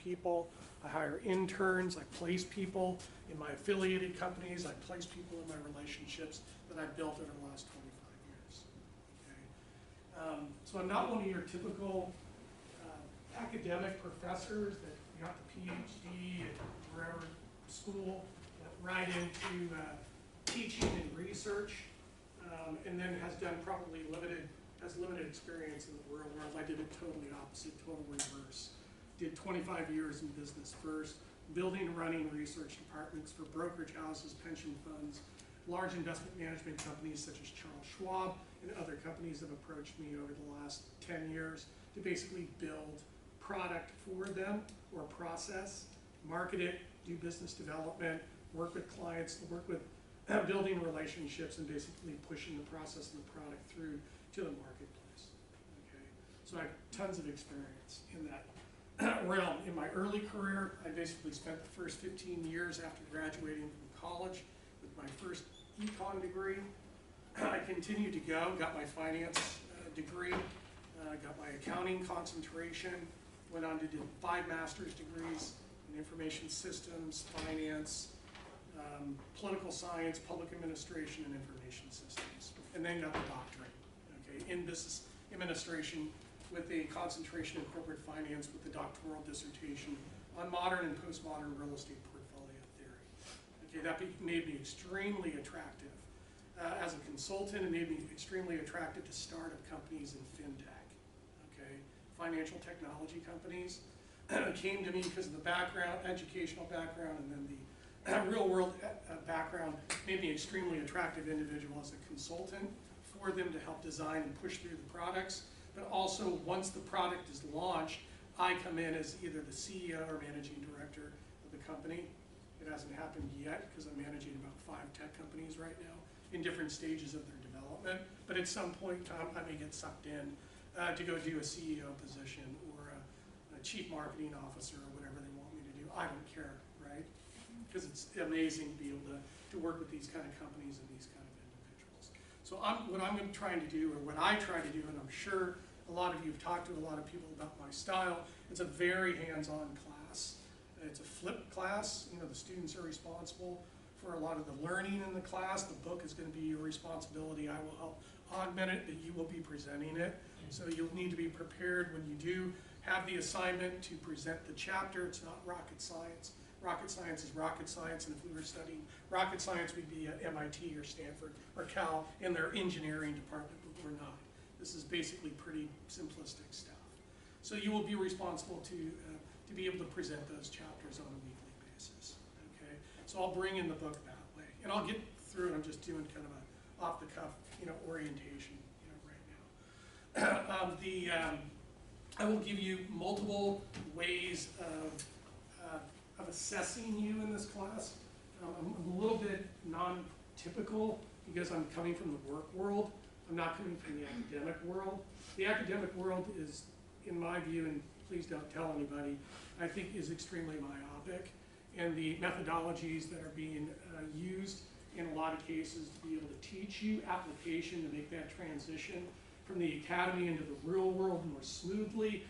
people, I hire interns, I place people in my affiliated companies, I place people in my relationships that I've built over the last 25 years. Okay? So I'm not one of your typical academic professors that got the PhD at wherever school, right into teaching and research, and then has done probably limited experience in the real world. I did it totally opposite, total reverse. Did 25 years in business first, building and running research departments for brokerage houses, pension funds, large investment management companies such as Charles Schwab, and other companies have approached me over the last 10 years to basically build product for them or process, market it, do business development, work with clients, work with building relationships, and basically pushing the process and the product through to the marketplace. Okay, so I have tons of experience in that realm. In my early career, I basically spent the first 15 years after graduating from college with my first econ degree. I continued to go, got my finance degree, got my accounting concentration, went on to do 5 master's degrees in information systems, finance, political science, public administration, and information systems, and then got the doctorate, okay, in business administration with a concentration in corporate finance with the doctoral dissertation on modern and postmodern real estate portfolio theory. Okay, that made me extremely attractive as a consultant. It made me extremely attractive to startup companies in fintech, okay, financial technology companies. Came to me because of the background, educational background, and then the real world background made me an extremely attractive individual as a consultant for them to help design and push through the products. But also, once the product is launched, I come in as either the CEO or managing director of the company. It hasn't happened yet because I'm managing about 5 tech companies right now in different stages of their development. But at some point in time, I may get sucked in to go do a CEO position or a chief marketing officer or whatever they want me to do. I don't care, right? Because it's amazing to be able to work with these kind of companies and these kind of individuals. So what I'm trying to do, or what I try to do, and I'm sure a lot of you have talked to a lot of people about my style, it's a very hands-on class. It's a flipped class. You know, the students are responsible for a lot of the learning in the class. The book is going to be your responsibility. I will help augment it, but you will be presenting it. So you'll need to be prepared when you do have the assignment to present the chapter. It's not rocket science. Rocket science is rocket science, and if we were studying rocket science, we'd be at MIT or Stanford or Cal in their engineering department, but we're not. This is basically pretty simplistic stuff. So you will be responsible to be able to present those chapters on a weekly basis. Okay, so I'll bring in the book that way, and I'll get through it. I'm just doing kind of a off-the-cuff, orientation, right now. I will give you multiple ways of assessing you in this class. I'm a little bit non-typical because I'm coming from the work world. I'm not coming from the academic world. The academic world is, in my view, and please don't tell anybody, I think is extremely myopic. And the methodologies that are being used in a lot of cases to be able to teach you application to make that transition from the academy into the real world more smoothly,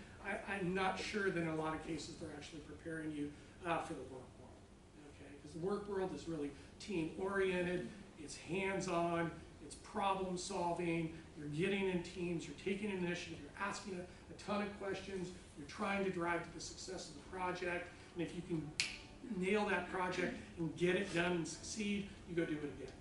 I'm not sure that in a lot of cases they're actually preparing you for the work world, okay? Because the work world is really team-oriented, it's hands-on, it's problem-solving, you're getting in teams, you're taking initiative, you're asking a ton of questions, you're trying to drive to the success of the project, and if you can nail that project and get it done and succeed, you go do it again.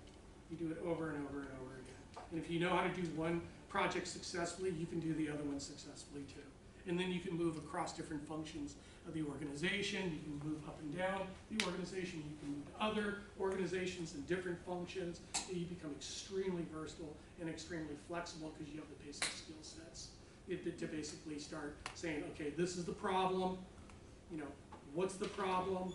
You do it over and over and over again. And if you know how to do one project successfully, you can do the other one successfully too. And then you can move across different functions of the organization, you can move up and down the organization, you can move to other organizations and different functions, and you become extremely versatile and extremely flexible because you have the basic skill sets to basically start saying, okay, this is the problem, what's the problem,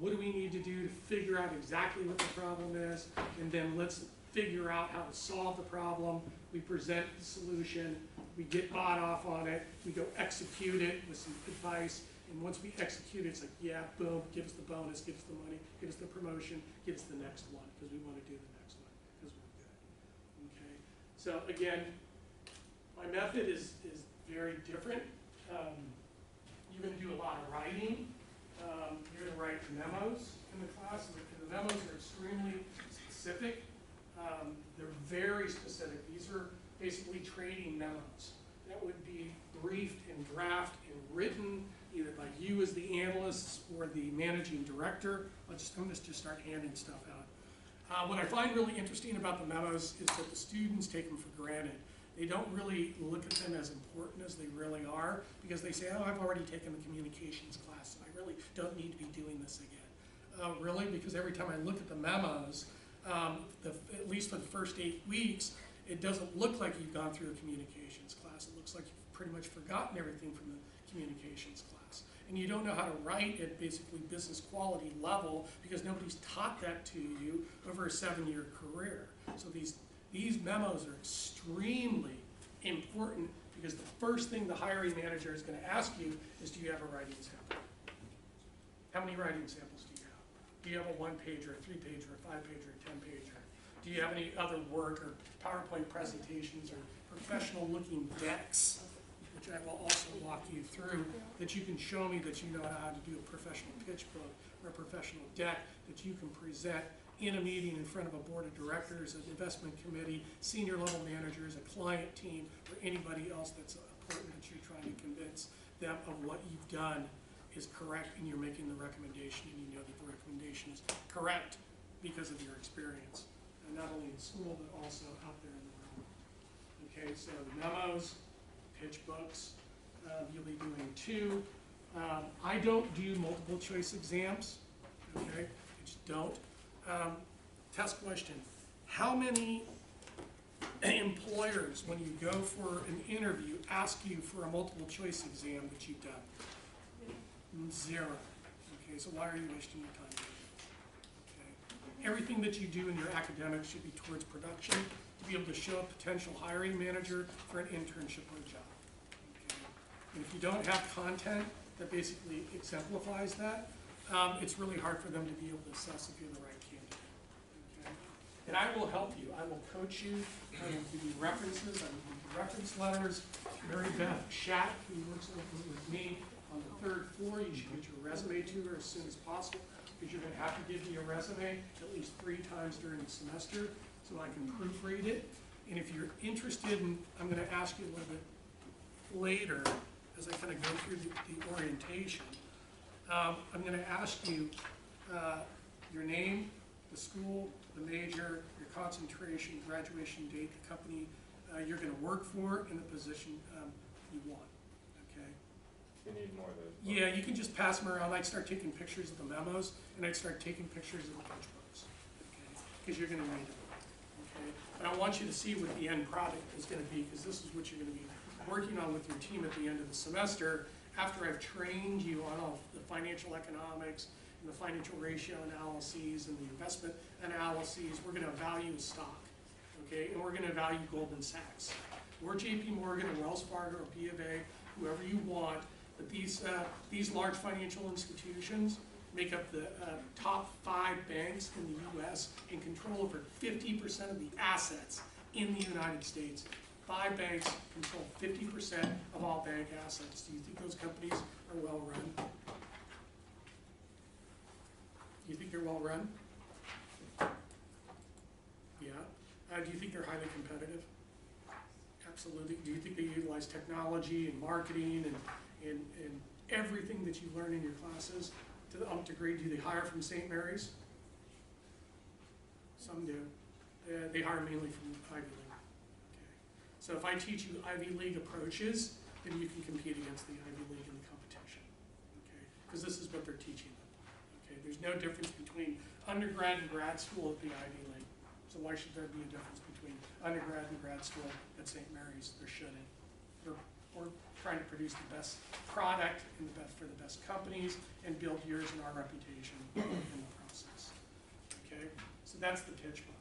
what do we need to do to figure out exactly what the problem is, and then let's figure out how to solve the problem. We present the solution, we get bought off on it, we go execute it with some advice, and once we execute it, it's like, yeah, boom, give us the bonus, give us the money, give us the promotion, give us the next one, because we want to do the next one, because we're good. Okay, so again, my method is very different. You're going to do a lot of writing. writing. You're going to write memos in the class, and the memos are extremely specific. They're very specific. These are basically training memos that would be briefed and drafted and written either by you as the analysts or the managing director. I'm going to just start handing stuff out. What I find really interesting about the memos is that the students take them for granted. They don't really look at them as important as they really are, because they say, oh, I've already taken the communications class, and I really don't need to be doing this again. Really? Because every time I look at the memos, at least for the first 8 weeks, it doesn't look like you've gone through a communications class. It looks like you've pretty much forgotten everything from the communications class. And you don't know how to write at basically business quality level because nobody's taught that to you over a 7-year career. So these memos are extremely important because the first thing the hiring manager is going to ask you is, do you have a writing sample? How many writing samples do you have? Do you have a 1-pager, a 3-pager, a 5-pager, a 10-pager? Do you have any other work or PowerPoint presentations or professional looking decks, which I will also walk you through, that you can show me that you know how to do a professional pitch book or a professional deck that you can present in a meeting in front of a board of directors, an investment committee, senior level managers, a client team, or anybody else that's important that you're trying to convince them of what you've done is correct, and you're making the recommendation, and you know that the recommendation is correct because of your experience, and not only in school, but also out there in the world. Okay, so the memos, pitch books, you'll be doing 2. I don't do multiple choice exams, okay, I just don't. Test question, how many employers, when you go for an interview, ask you for a multiple choice exam that you've done? 0. Okay, so why are you wasting your time doing it? Okay. Everything that you do in your academics should be towards production, to be able to show a potential hiring manager for an internship or a job. Okay. And if you don't have content that basically exemplifies that, it's really hard for them to be able to assess if you're the right candidate. Okay. And I will help you. I will coach you. I will give you references. I will give you reference letters. Mary Beth Schatt, who works with me on the 3rd floor, you should get your resume to her as soon as possible, because you're going to have to give me a resume at least 3 times during the semester so I can proofread it. And if you're interested in, I'm going to ask you a little bit later as I kind of go through the orientation, I'm going to ask you your name, the school, the major, your concentration, graduation date, the company you're going to work for, and the position you want. Okay. You need more of those. Yeah, you can just pass them around. I'd start taking pictures of the memos, and I'd start taking pictures of the pitch books, okay? Because you're going to need them. Okay. But I want you to see what the end product is going to be, because this is what you're going to be working on with your team at the end of the semester. After I've trained you on all the financial economics and the financial ratio analyses and the investment analyses, we're going to value a stock, okay? And we're going to value Goldman Sachs, or JP Morgan, or Wells Fargo, or B of A, whoever you want. But these large financial institutions make up the top 5 banks in the U.S. and control over 50% of the assets in the United States. 5 banks control 50% of all bank assets. Do you think those companies are well run? Do you think they're well run? Yeah. Do you think they're highly competitive? Absolutely. Do you think they utilize technology and marketing and everything that you learn in your classes to the nth degree? Do they hire from St. Mary's? Some do. They hire mainly from Ivy League. So if I teach you Ivy League approaches, then you can compete against the Ivy League in the competition, okay? Because this is what they're teaching them, okay? There's no difference between undergrad and grad school at the Ivy League. So why should there be a difference between undergrad and grad school at St. Mary's? There shouldn't. We're trying to produce the best product and for the best companies and build yours and our reputation in the process, okay? So that's the pitch book.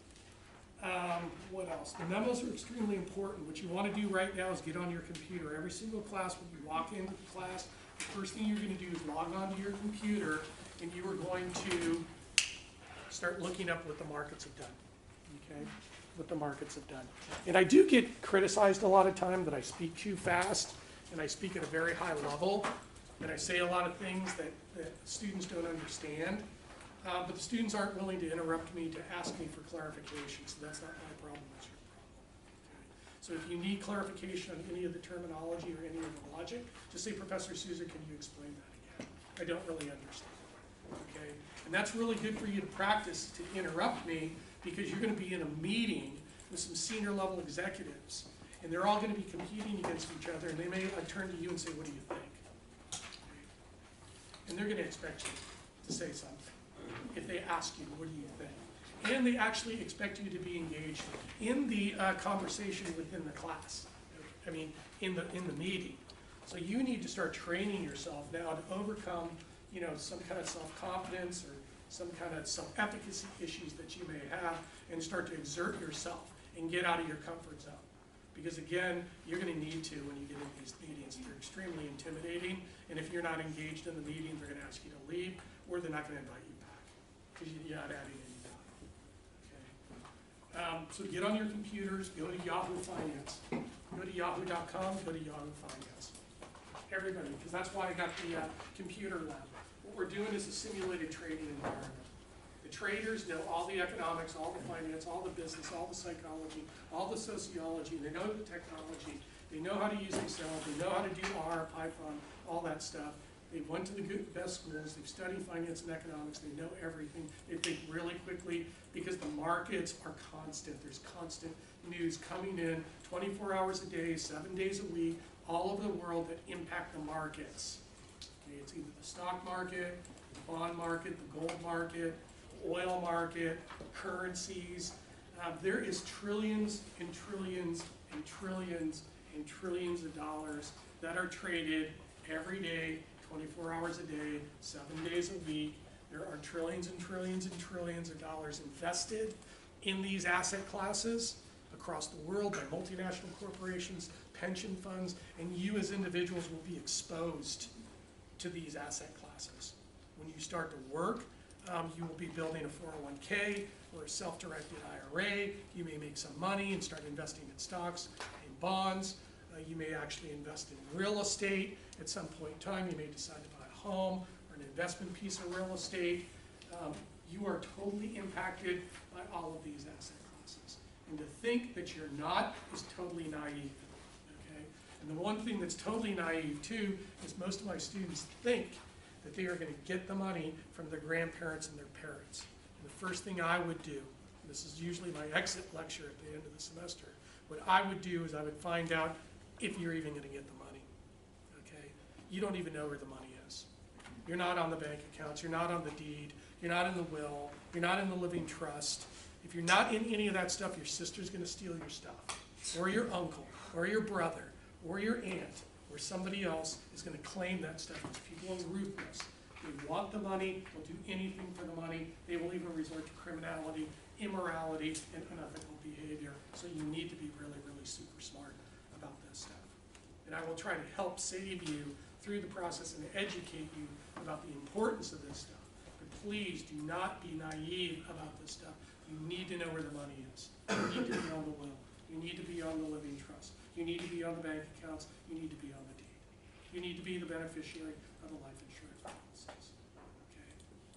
What else? The memos are extremely important. What you want to do right now is get on your computer. Every single class, when you walk into the class, the first thing you're going to do is log onto your computer, and you are going to start looking up what the markets have done, okay? What the markets have done. And I do get criticized a lot of time that I speak too fast, and I speak at a very high level. and I say a lot of things that students don't understand, but the students aren't willing to interrupt me to ask me for clarification, so that's not my problem, that's your problem. Okay? So if you need clarification on any of the terminology or any of the logic, just say, Professor Souza, can you explain that again? I don't really understand. Okay? And that's really good for you to practice to interrupt me, because you're going to be in a meeting with some senior level executives, and they're all going to be competing against each other, and they may turn to you and say, what do you think? Okay? And they're going to expect you to say something. If they ask you, what do you think? And they actually expect you to be engaged in the conversation within the class. I mean, in the meeting. So you need to start training yourself now to overcome, you know, some kind of self-confidence or some kind of self-efficacy issues that you may have, and start to exert yourself and get out of your comfort zone. Because again, you're going to need to when you get into these meetings. They're extremely intimidating, and if you're not engaged in the meeting, they're going to ask you to leave, or they're not going to invite you back, because you're not adding any value. Okay? So get on your computers, go to Yahoo Finance. Go to yahoo.com, go to Yahoo Finance. Everybody, because that's why I got the computer lab. What we're doing is a simulated trading environment. The traders know all the economics, all the finance, all the business, all the psychology, all the sociology. They know the technology. They know how to use Excel. They know how to do R, Python, all that stuff. They went to the best schools. They've studied finance and economics. They know everything. They think really quickly, because the markets are constant. There's constant news coming in 24 hours a day, 7 days a week, all over the world that impact the markets. Okay, it's either the stock market, the bond market, the gold market, the oil market, currencies. There is trillions and trillions and trillions and trillions of dollars that are traded every day, 24 hours a day, 7 days a week. There are trillions and trillions and trillions of dollars invested in these asset classes across the world by multinational corporations, pension funds, and you as individuals will be exposed to these asset classes. When you start to work, you will be building a 401k or a self-directed IRA. You may make some money and start investing in stocks, in bonds. You may actually invest in real estate. At some point in time, you may decide to buy a home or an investment piece of real estate. You are totally impacted by all of these asset classes. And to think that you're not is totally naive, okay? And the one thing that's totally naive too is most of my students think that they are going to get the money from their grandparents and their parents. And the first thing I would do, and this is usually my exit lecture at the end of the semester, what I would do is I would find out if you're even going to get the money, okay? You don't even know where the money is. You're not on the bank accounts, you're not on the deed, you're not in the will, you're not in the living trust. If you're not in any of that stuff, your sister's going to steal your stuff, or your uncle, or your brother, or your aunt, or somebody else is going to claim that stuff. People are ruthless. They want the money, they'll do anything for the money. They will even resort to criminality, immorality, and unethical behavior. So you need to be really, really super smart about this stuff. And I will try to help save you through the process and educate you about the importance of this stuff. But please do not be naive about this stuff. You need to know where the money is. You need to be on the will. You need to be on the living trust. You need to be on the bank accounts. You need to be on the deed. You need to be the beneficiary of the life insurance policies. Okay?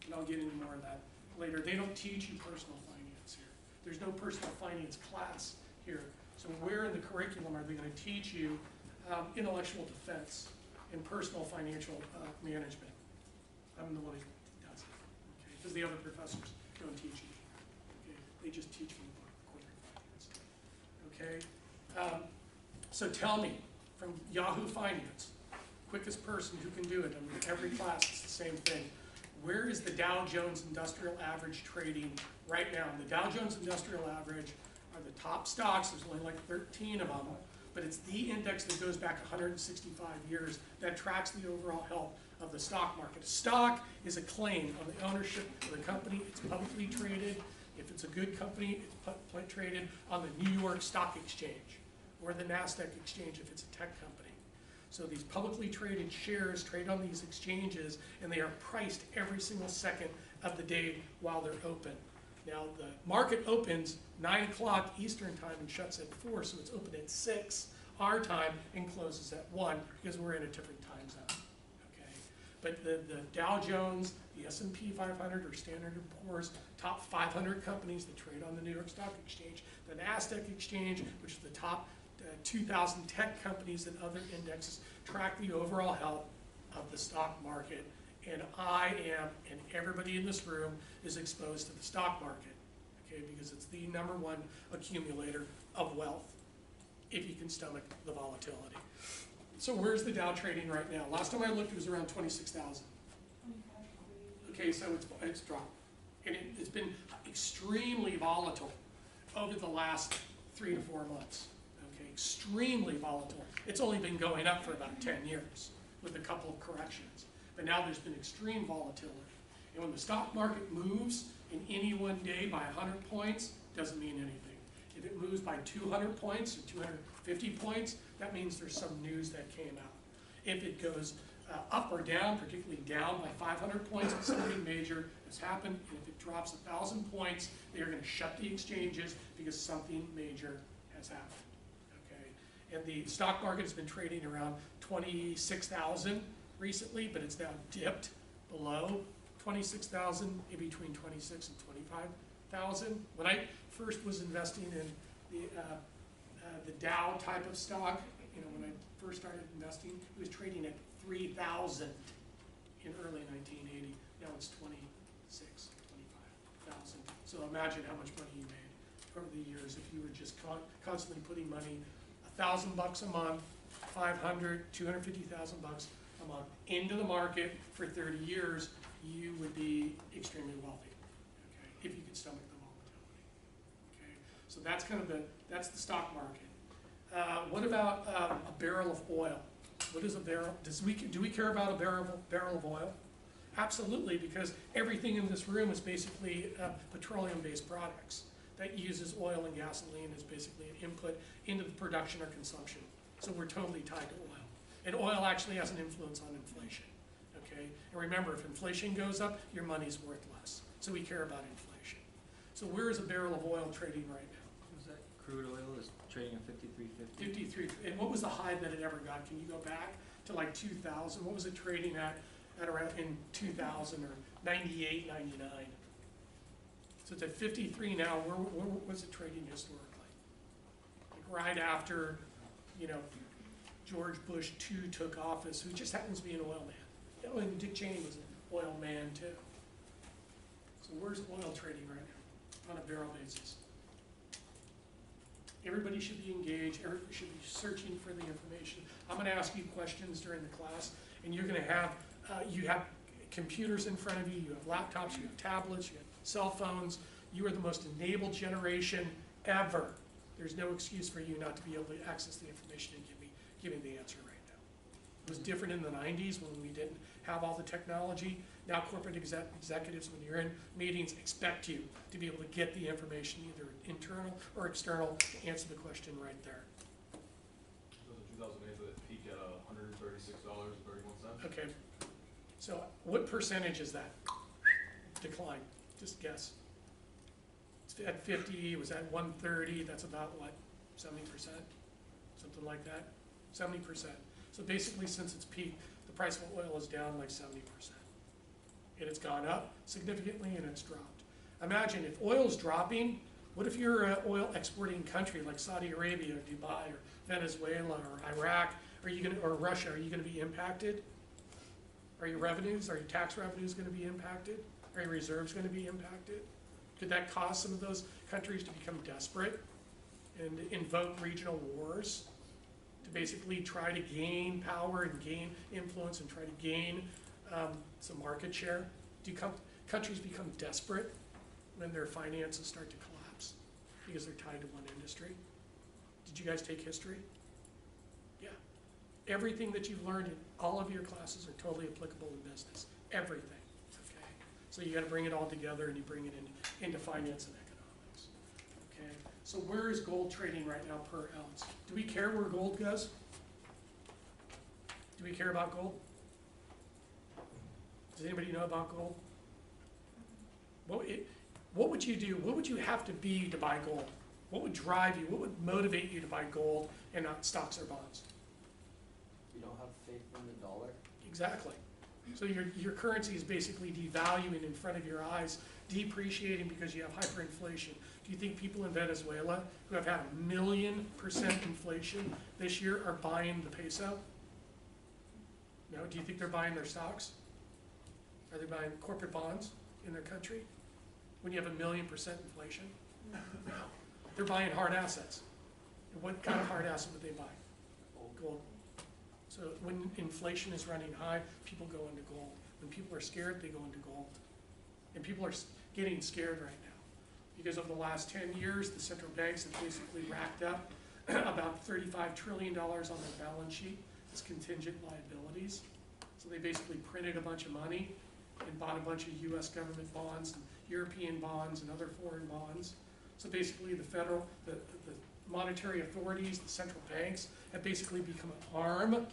And I'll get into more of that later. They don't teach you personal finance here. There's no personal finance class here. So where in the curriculum are they going to teach you intellectual defense and personal financial management? I'm the one who does it. Okay? Because the other professors don't teach you. Okay? They just teach from the book, corporate finance. Okay? So tell me, from Yahoo Finance, quickest person who can do it, I mean, every class it's the same thing. Where is the Dow Jones Industrial Average trading right now? And the Dow Jones Industrial Average are the top stocks. There's only like 13 of them, but it's the index that goes back 165 years that tracks the overall health of the stock market. A stock is a claim on the ownership of the company. It's publicly traded. If it's a good company, it's traded on the New York Stock Exchange or the NASDAQ exchange if it's a tech company. So these publicly traded shares trade on these exchanges, and they are priced every single second of the day while they're open. Now the market opens 9 o'clock Eastern time and shuts at 4, so it's open at 6 our time and closes at 1 because we're in a different time zone. Okay. But the Dow Jones, the S&P 500 or Standard & Poor's, top 500 companies that trade on the New York Stock Exchange, the NASDAQ exchange, which is the top 2,000 tech companies and other indexes, track the overall health of the stock market. And I am, and everybody in this room is exposed to the stock market, okay, because it's the #1 accumulator of wealth, if you can stomach the volatility. So where's the Dow trading right now? Last time I looked, it was around 26,000. Okay, so it's dropped. And it's been extremely volatile over the last 3 to 4 months. Okay, extremely volatile. It's only been going up for about 10 years with a couple of corrections. But now there's been extreme volatility. And when the stock market moves in any one day by 100 points, doesn't mean anything. If it moves by 200 points or 250 points, that means there's some news that came out. If it goes up or down, particularly down by 500 points, something major has happened. And if it drops 1,000 points, they're going to shut the exchanges because something major has happened. Okay? And the stock market has been trading around 26,000 recently, but it's now dipped below 26,000, in between 26 and 25,000. When I first was investing in the Dow type of stock, when I first started investing, it was trading at 3,000 in early 1980. Now it's 26, 25,000. So imagine how much money you made over the years if you were just constantly putting money, $1,000 a month, 500, 250,000 bucks a month into the market for 30 years. You would be extremely wealthy, okay, if you could stomach the volatility. Okay, so that's kind of that's the stock market. What about a barrel of oil? What is a barrel? Do we care about a barrel of oil? Absolutely, because everything in this room is basically petroleum-based products that uses oil and gasoline as basically an input into the production or consumption. So we're totally tied to oil. And oil actually has an influence on inflation. Okay? And remember, if inflation goes up, your money's worth less. So we care about inflation. So where is a barrel of oil trading right now? Was that crude oil is trading at 53.50? 53. And what was the high that it ever got? Can you go back to like 2000? What was it trading at around in 2000 or 98, 99? So it's at 53 now. Where was it trading historically? Like right after, George Bush II took office, who just happens to be an oil man. And Dick Cheney was an oil man too. So where's oil trading right now on a barrel basis? Everybody should be engaged. Everybody should be searching for the information. I'm going to ask you questions during the class, and you're going to have, you have computers in front of you, you have laptops, you have tablets, you have cell phones. You are the most enabled generation ever. There's no excuse for you not to be able to access the information and give me the answer right now. It was different in the 90s when we didn't have all the technology. Now corporate executives, when you're in meetings, expect you to be able to get the information, either internal or external, to answer the question right there. So in 2008, it peaked at $136.31. Okay, so what percentage is that decline? Just guess. It's at 50, was at 130, that's about what, 70%? Something like that, 70%. So basically since its peak, the price of oil is down like 70%. And it's gone up significantly and it's dropped. Imagine if oil's dropping, what if you're an oil exporting country like Saudi Arabia or Dubai or Venezuela or Iraq, or Russia, are you going to be impacted? Are your revenues, are your tax revenues going to be impacted? Are your reserves going to be impacted? Could that cause some of those countries to become desperate and invoke regional wars to basically try to gain power and gain influence and try to gain some market share? Do countries become desperate when their finances start to collapse because they're tied to one industry? Did you guys take history? Yeah. Everything that you've learned in all of your classes are totally applicable in business. Everything. Okay. So you got to bring it all together and you bring it into finance and economics. Okay. So where is gold trading right now per ounce? Do we care where gold goes? Do we care about gold? Does anybody know about gold? What would you do? What would you have to be to buy gold? What would drive you? What would motivate you to buy gold and not stocks or bonds? You don't have faith in the dollar? Exactly. So your currency is basically devaluing in front of your eyes, depreciating because you have hyperinflation. Do you think people in Venezuela who have had 1,000,000% inflation this year are buying the peso? No. Do you think they're buying their stocks? Are they buying corporate bonds in their country when you have 1,000,000% inflation? No. They're buying hard assets. And what kind of hard asset would they buy? Gold. So when inflation is running high, people go into gold. When people are scared, they go into gold. And people are getting scared right now. Because over the last 10 years, the central banks have basically racked up about $35 trillion on their balance sheet as contingent liabilities. So they basically printed a bunch of money and bought a bunch of US government bonds, and European bonds, and other foreign bonds. So basically the monetary authorities, the central banks, have basically become an arm of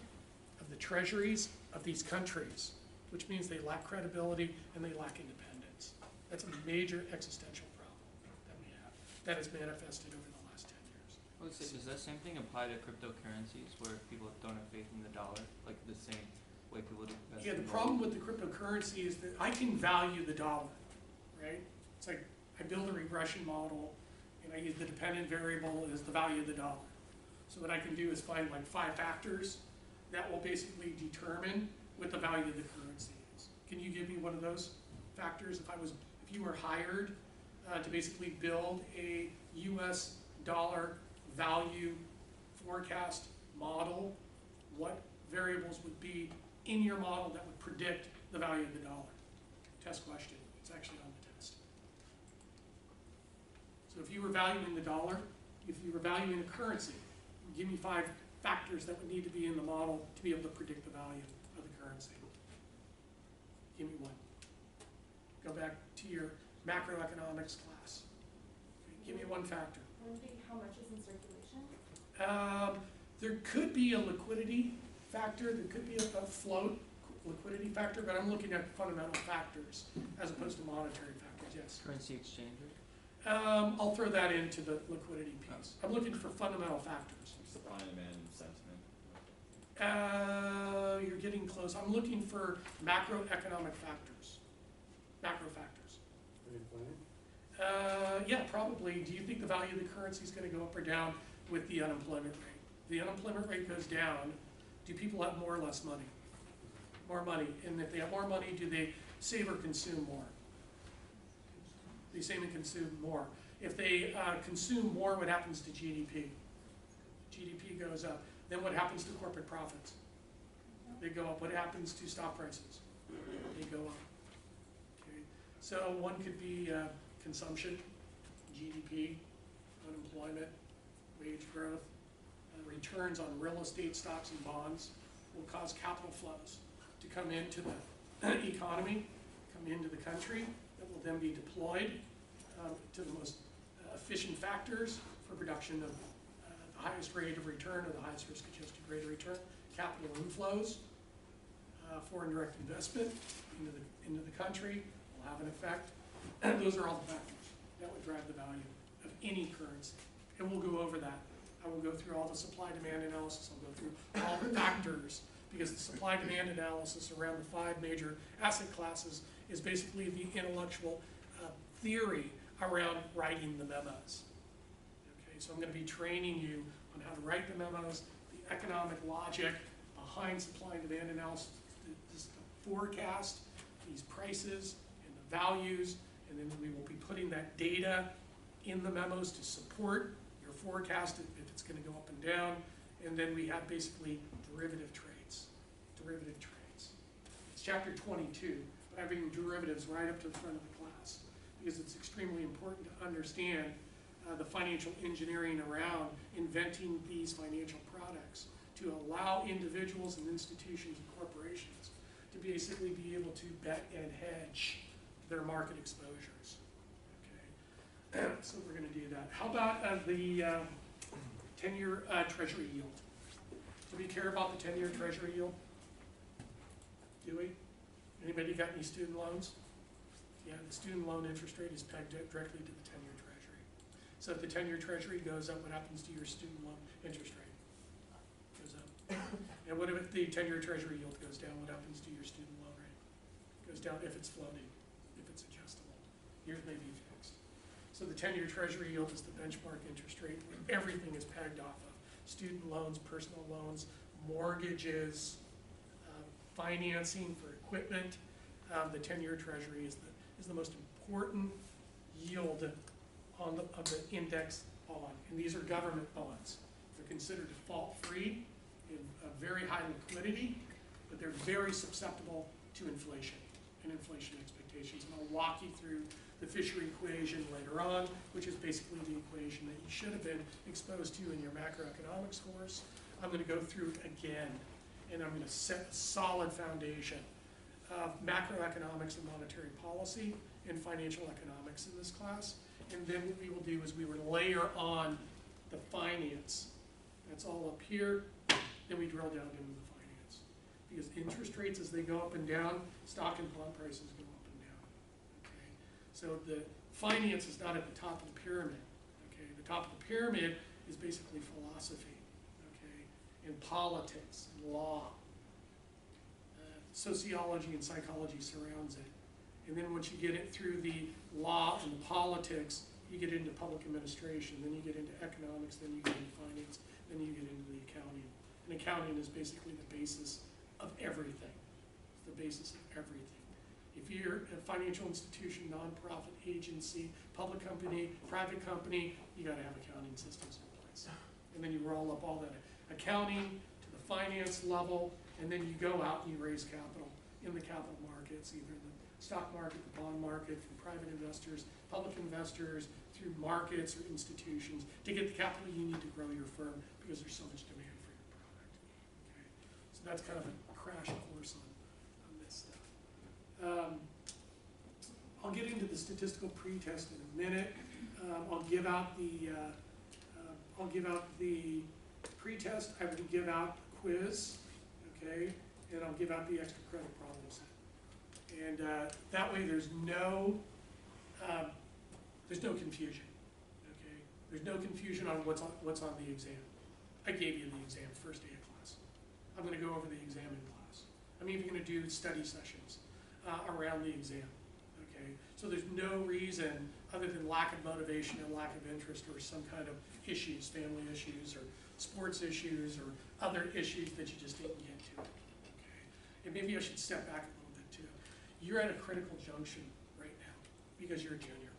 the treasuries of these countries, which means they lack credibility and they lack independence. That's a major existential problem that we have that has manifested over the last 10 years. I would say, does that same thing apply to cryptocurrencies where people don't have faith in the dollar, like the same way people do invest Yeah, in the gold? problem with the cryptocurrency is that I can value the dollar, right? It's like I build a regression model and I use the dependent variable as the value of the dollar. So what I can do is find like 5 factors that will basically determine what the value of the currency is. Can you give me one of those factors? If you were hired to basically build a US dollar value forecast model, what variables would be in your model that would predict the value of the dollar? Test question. It's actually on the test. So if you were valuing the dollar, if you were valuing a currency, give me 5 factors that would need to be in the model to be able to predict the value of the currency. Give me one. Go back to your macroeconomics class. Give me one factor. Would be how much is in circulation? There could be a liquidity factor, there could be a float liquidity factor, but I'm looking at fundamental factors as opposed to monetary factors, yes. Currency exchange rate? I'll throw that into the liquidity piece. I'm looking for fundamental factors. Supply and demand sentiment. You're getting close. I'm looking for macroeconomic factors. Macro factors. Yeah, probably. Do you think the value of the currency is going to go up or down with the unemployment rate? The unemployment rate goes down. Do people have more or less money? More money. And if they have more money, do they save or consume more? They save and consume more. If they consume more, what happens to GDP? GDP goes up. Then what happens to corporate profits? They go up. What happens to stock prices? They go up. Okay. So one could be consumption, GDP, unemployment, wage growth, returns on real estate stocks and bonds will cause capital flows to come into the economy, come into the country, that will then be deployed to the most efficient factors for production of the highest rate of return or the highest risk-adjusted rate of return, capital inflows, foreign direct investment into the country will have an effect. Those are all the factors that would drive the value of any currency. And we'll go over that. I will go through all the supply-demand analysis. I'll go through all the factors, because the supply-demand analysis around the 5 major asset classes is basically the intellectual theory around writing the memos. Okay, so I'm going to be training you on how to write the memos, the economic logic behind supply and demand analysis, to forecast these prices and the values, and then we will be putting that data in the memos to support your forecast if it's going to go up and down. And then we have basically derivative trades. Derivative trades. It's chapter 22, but I'm bringing derivatives right up to the front of the class because it's extremely important to understand the financial engineering around inventing these financial products to allow individuals and institutions and corporations to basically be able to bet and hedge their market exposures. Okay, so we're going to do that. How about the 10-year Treasury yield? Do we care about the 10-year Treasury yield? Do we? Anybody got any student loans? Yeah, the student loan interest rate is pegged directly to the 10-year Treasury. So if the 10-year Treasury goes up, what happens to your student loan interest rate? Goes up. And what if the 10-year Treasury yield goes down? What happens to your student loan rate? goes down if it's floating, if it's adjustable. Yours may be fixed. So the 10-year treasury yield is the benchmark interest rate. Everything is pegged off of student loans, personal loans, mortgages, financing for equipment. The 10-year treasury is the most important yield of the index bond. And these are government bonds. They're considered default-free and very high liquidity, but they're very susceptible to inflation and inflation expectations. And I'll walk you through the Fisher equation later on, which is basically the equation that you should have been exposed to in your macroeconomics course. I'm going to go through it again, and I'm going to set a solid foundation of macroeconomics and monetary policy and financial economics in this class. And then what we will do is we will layer on the finance. That's all up here. Then we drill down into the finance. Because interest rates, as they go up and down, stock and bond prices go up and down. Okay? So the finance is not at the top of the pyramid. Okay? The top of the pyramid is basically philosophy, okay, and politics and law. Sociology and psychology surrounds it. And then once you get it through the law and the politics, you get into public administration, then you get into economics, then you get into finance, then you get into the accounting. And accounting is basically the basis of everything. It's the basis of everything. If you're a financial institution, nonprofit agency, public company, private company, you gotta have accounting systems in place. And then you roll up all that accounting to the finance level, and then you go out and you raise capital in the capital markets, either the stock market, the bond market, from private investors, public investors, through markets or institutions, to get the capital you need to grow your firm because there's so much demand for your product. Okay? So that's kind of a crash course on this stuff. I'll get into the statistical pretest in a minute. I'll give out the pretest. I will give out the quiz, okay, and I'll give out the extra credit problem set. And that way, there's no confusion. Okay, there's no confusion on what's on the exam. I gave you the exam first day of class. I'm going to go over the exam in class. I'm even going to do study sessions around the exam. Okay, so there's no reason other than lack of motivation or lack of interest or some kind of issues, family issues or sports issues or other issues that you just didn't get to. Okay, and maybe I should step back a little bit too. You're at a critical junction right now because you're a junior.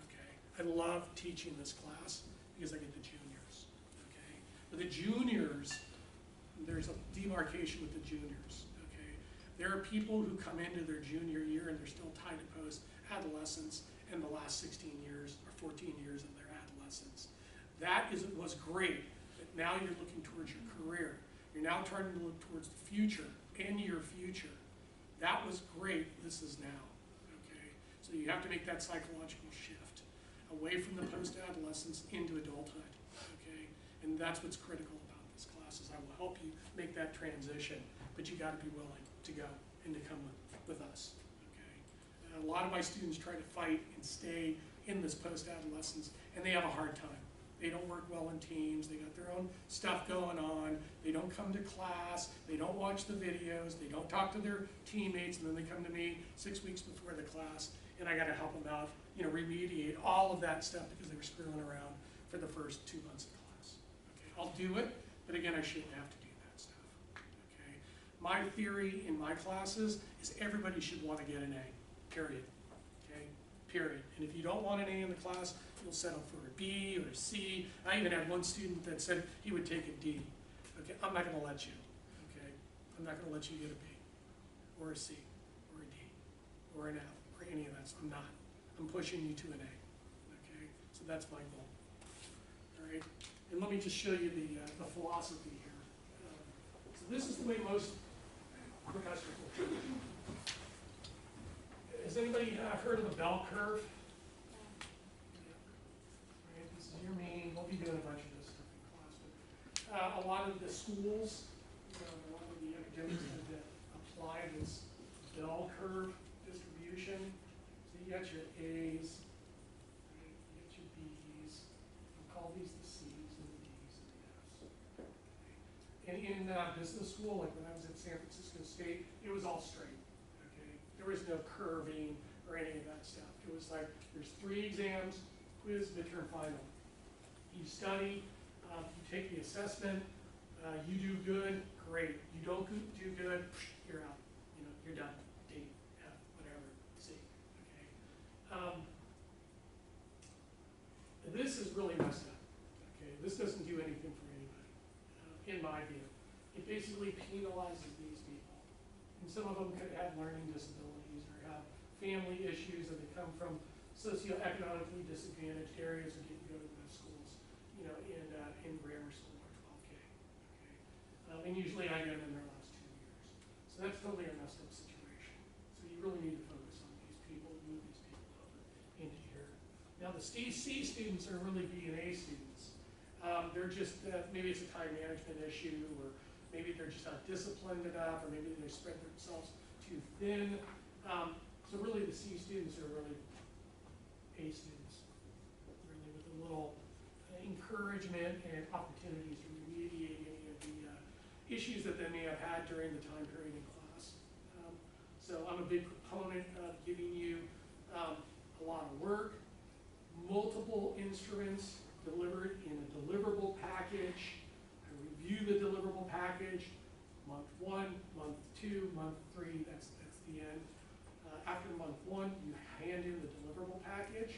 Okay, I love teaching this class because I get the juniors. Okay, but the juniors, there's a demarcation with the juniors. Okay, there are people who come into their junior year and they're still tied to post-adolescence in the last 16 years or 14 years of their adolescence. That was great, but now you're looking towards your career. You're now trying to look towards the future and your future. That was great, this is now, okay? So you have to make that psychological shift away from the post-adolescence into adulthood, okay? And that's what's critical about this class is I will help you make that transition, but you gotta be willing to go and to come with us, okay? A lot of my students try to fight and stay in this post-adolescence, and they have a hard time. They don't work well in teams, they got their own stuff going on, they don't come to class, they don't watch the videos, they don't talk to their teammates, and then they come to me 6 weeks before the class, and I gotta help them out, remediate all of that stuff because they were screwing around for the first 2 months of class. Okay, I'll do it, but again, I shouldn't have to do that stuff. Okay, my theory in my classes is everybody should want to get an A, period. Okay, period. And if you don't want an A in the class, you'll settle for a B or a C. I even had one student that said he would take a D. Okay, I'm not going to let you. Okay, I'm not going to let you get a B or a C or a D or an F or any of that. So I'm not. I'm pushing you to an A. Okay, so that's my goal. All right, and let me just show you the philosophy here. So this is the way most professors will teach. Has anybody heard of the bell curve? Your main, we'll be doing a bunch of this stuff in class, but a lot of the schools, a lot of the academics have to apply this bell curve distribution. So you got your A's, right? You got your B's, we'll call these the C's and the D's and the F's. Okay? And in business school, like when I was at San Francisco State, it was all straight. Okay, there There was no curving or any of that stuff. It was like, there's 3 exams, quiz, midterm, final. You study, you take the assessment, you do good, great. You don't do good, you're out. You know, you're done. D, F, whatever, C. Okay. This is really messed up. Okay, this doesn't do anything for anybody, in my view. It basically penalizes these people, and some of them could have learning disabilities or have family issues, or they come from socioeconomically disadvantaged areas and didn't go to those schools, you know, in grammar school or 12K. Okay, and usually I get them in their last 2 years, so that's totally a messed up situation. So you really need to focus on these people, move these people over into here. Now the C students are really B and A students. They're just, maybe it's a time management issue, or maybe they're just not disciplined enough, or maybe they spread themselves too thin. So really the C students are really A students, really with a little encouragement and opportunities to remediate any of the issues that they may have had during the time period in class. So I'm a big proponent of giving you a lot of work, multiple instruments delivered in a deliverable package. I review the deliverable package, month 1, month 2, month 3, that's the end. After month 1, you hand in the deliverable package.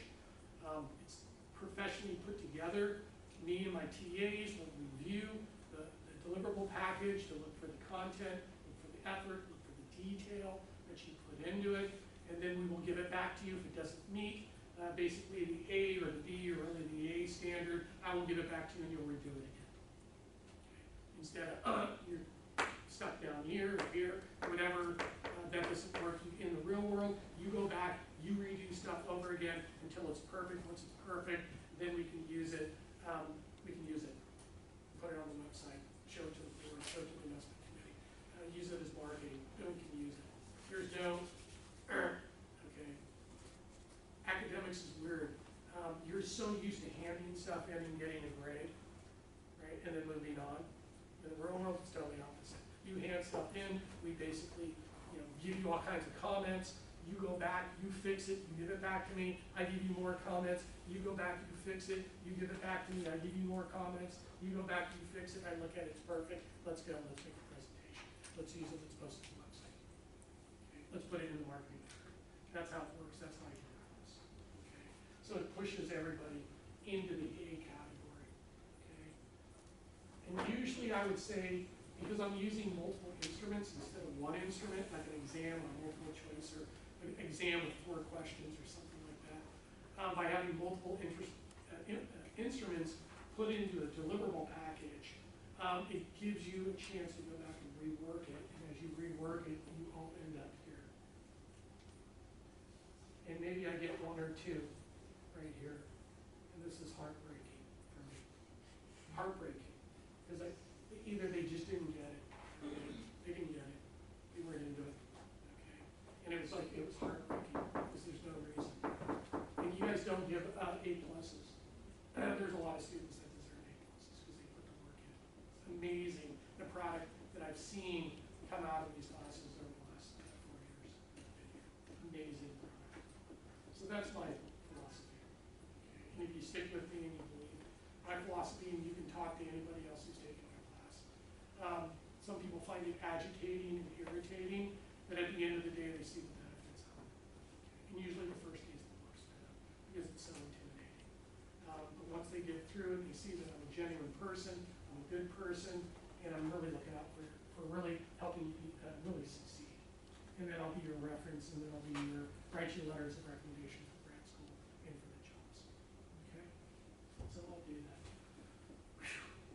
It's professionally put together. Me and my TAs will review the deliverable package to look for the content, look for the effort, look for the detail that you put into it, and then we will give it back to you if it doesn't meet basically the A or the B or really the A standard. I will give it back to you and you'll redo it again. Okay. Instead of you're stuck down here or here, whatever, that doesn't work in the real world. You go back, you redo stuff over again until it's perfect. Once it's perfect, then we can use it. Put it on the website, show it to the board, show it to the investment committee. Use it as marketing. No one can use it. Here's no. Okay. Academics is weird. You're so used to handing stuff in and getting a grade, right, and then moving on. In the real world, it's totally opposite. You hand stuff in, we basically, you know, give you all kinds of comments. You go back, you fix it, you give it back to me. I give you more comments. You go back, you fix it, you give it back to me. I give you more comments. You go back, you fix it. I look at it, it's perfect. Let's go. Let's make a presentation. Let's use it. Let's post it to the website. Okay. Let's put it in the marketing. That's how it works. That's how I do this. Okay. So it pushes everybody into the A category. Okay. And usually I would say, because I'm using multiple instruments instead of one instrument, like an exam or multiple choice, or an exam with 4 questions or something like that, by having multiple instruments put into a deliverable package, it gives you a chance to go back and rework it, and as you rework it, you all end up here. And maybe I get 1 or 2 right here, and this is heartbreaking for me. Heartbreaking, because either they just didn't get it, they didn't get it, they weren't into it, okay? And it was like, it was heartbreaking, because there's no reason. And you guys don't give A+. There's a lot of students that deserve A+, because they put the work in. It's amazing, the product that I've seen come out of these classes over the last 4 years. Amazing product. So that's my philosophy. Okay. And if you stick with me and you believe my philosophy, and you can talk to anybody else who's taking my class. Some people find it agitating and irritating, but at the end of the day, they see the benefits of it. Okay. And usually the first day is the worst for them, because it's so intimidating. But once they get through it, they see that I'm a genuine person, I'm a good person, and I'm really looking out for really helping you really succeed. And then I'll be your reference, and then I'll be write you letters of recommendation for grad school and for the jobs. Okay? So I'll do that.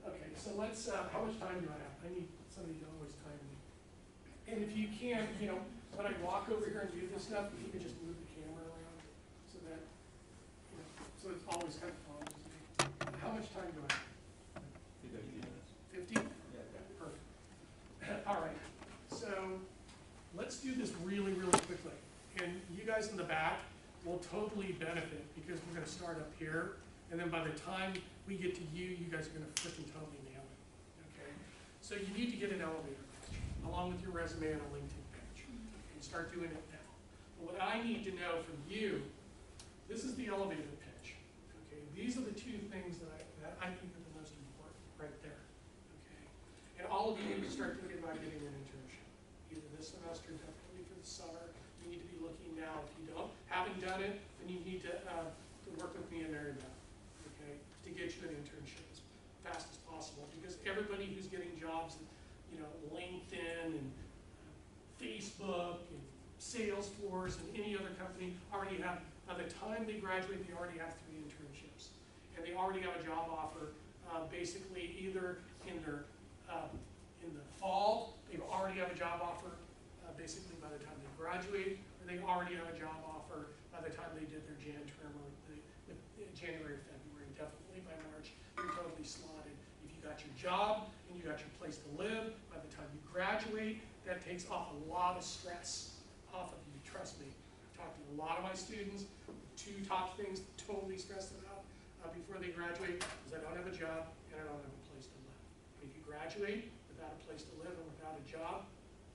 Okay, so let's, how much time do I have? I need somebody to always time me. And if you can, you know, when I walk over here and do this stuff, if you can just move the camera around so that, you know, so it's always kind of follows me. How much time do I have? 50? Yeah. Perfect. All right, so let's do this really, really quickly. And you guys in the back will totally benefit, because we're going to start up here, and then by the time we get to you, you guys are going to freaking totally nail it. Okay? So you need to get an elevator pitch, along with your resume and a LinkedIn pitch, and start doing it now. But what I need to know from you, this is the elevator pitch. Okay, these are the two things that I think are the most important right there. Okay, and all of you need to start thinking about getting an internship, either this semester, definitely for the summer. You need to be looking now. If you haven't done it, then you need to work with me and Mary Beth, okay, to get you an internship as fast as possible. Because everybody who's getting jobs at, LinkedIn and Facebook and Salesforce and any other company already have, by the time they graduate, they already have 3 internships. And they already have a job offer, basically either in the fall, they already have a job offer, basically by the time they graduate, or they already have a job offer by the time they did their Jan term, or January, February, definitely by March, you're totally slotted. If you got your job and you got your place to live, by the time you graduate, that takes off a lot of stress off of you, trust me. I've talked to a lot of my students, 2 top things totally stressed about before they graduate is I don't have a job and I don't have a place to live. If you graduate without a place to live and without a job,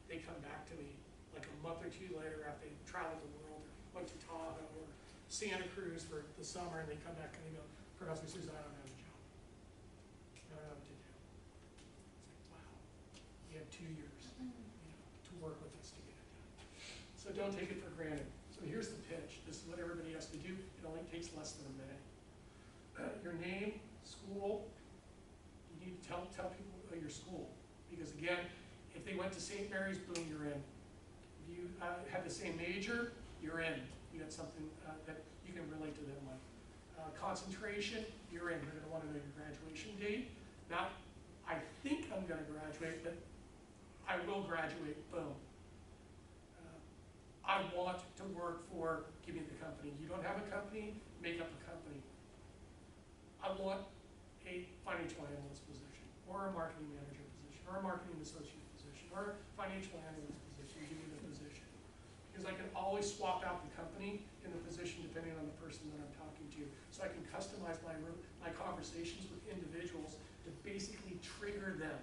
they come back to me like a month or 2 later after they traveled the world, or went to Tahoe or Santa Cruz for the summer, and they come back and they go, Professor Sousa, I don't have a job. I don't know what to do. It's like, wow, you have 2 years to work with us to get it done. So don't take it for granted. So here's the pitch. This is what everybody has to do. It only takes less than a minute. Your name, school, you need to tell people your school. Because again, if they went to St. Mary's, boom, you're in. If you have the same major, you're in. You got something that you can relate to them with. Concentration, you're in. They're going to want to know your graduation date. Not, I think I'm going to graduate, but I will graduate, boom. I want to work for, give me the company. You don't have a company, make up a company. I want a financial analyst position, or a marketing manager position, or a marketing associate position, or a financial analyst position, give me the position. Because I can always swap out the company and the position depending on the person that I'm talking to. So I can customize my conversations with individuals to basically trigger them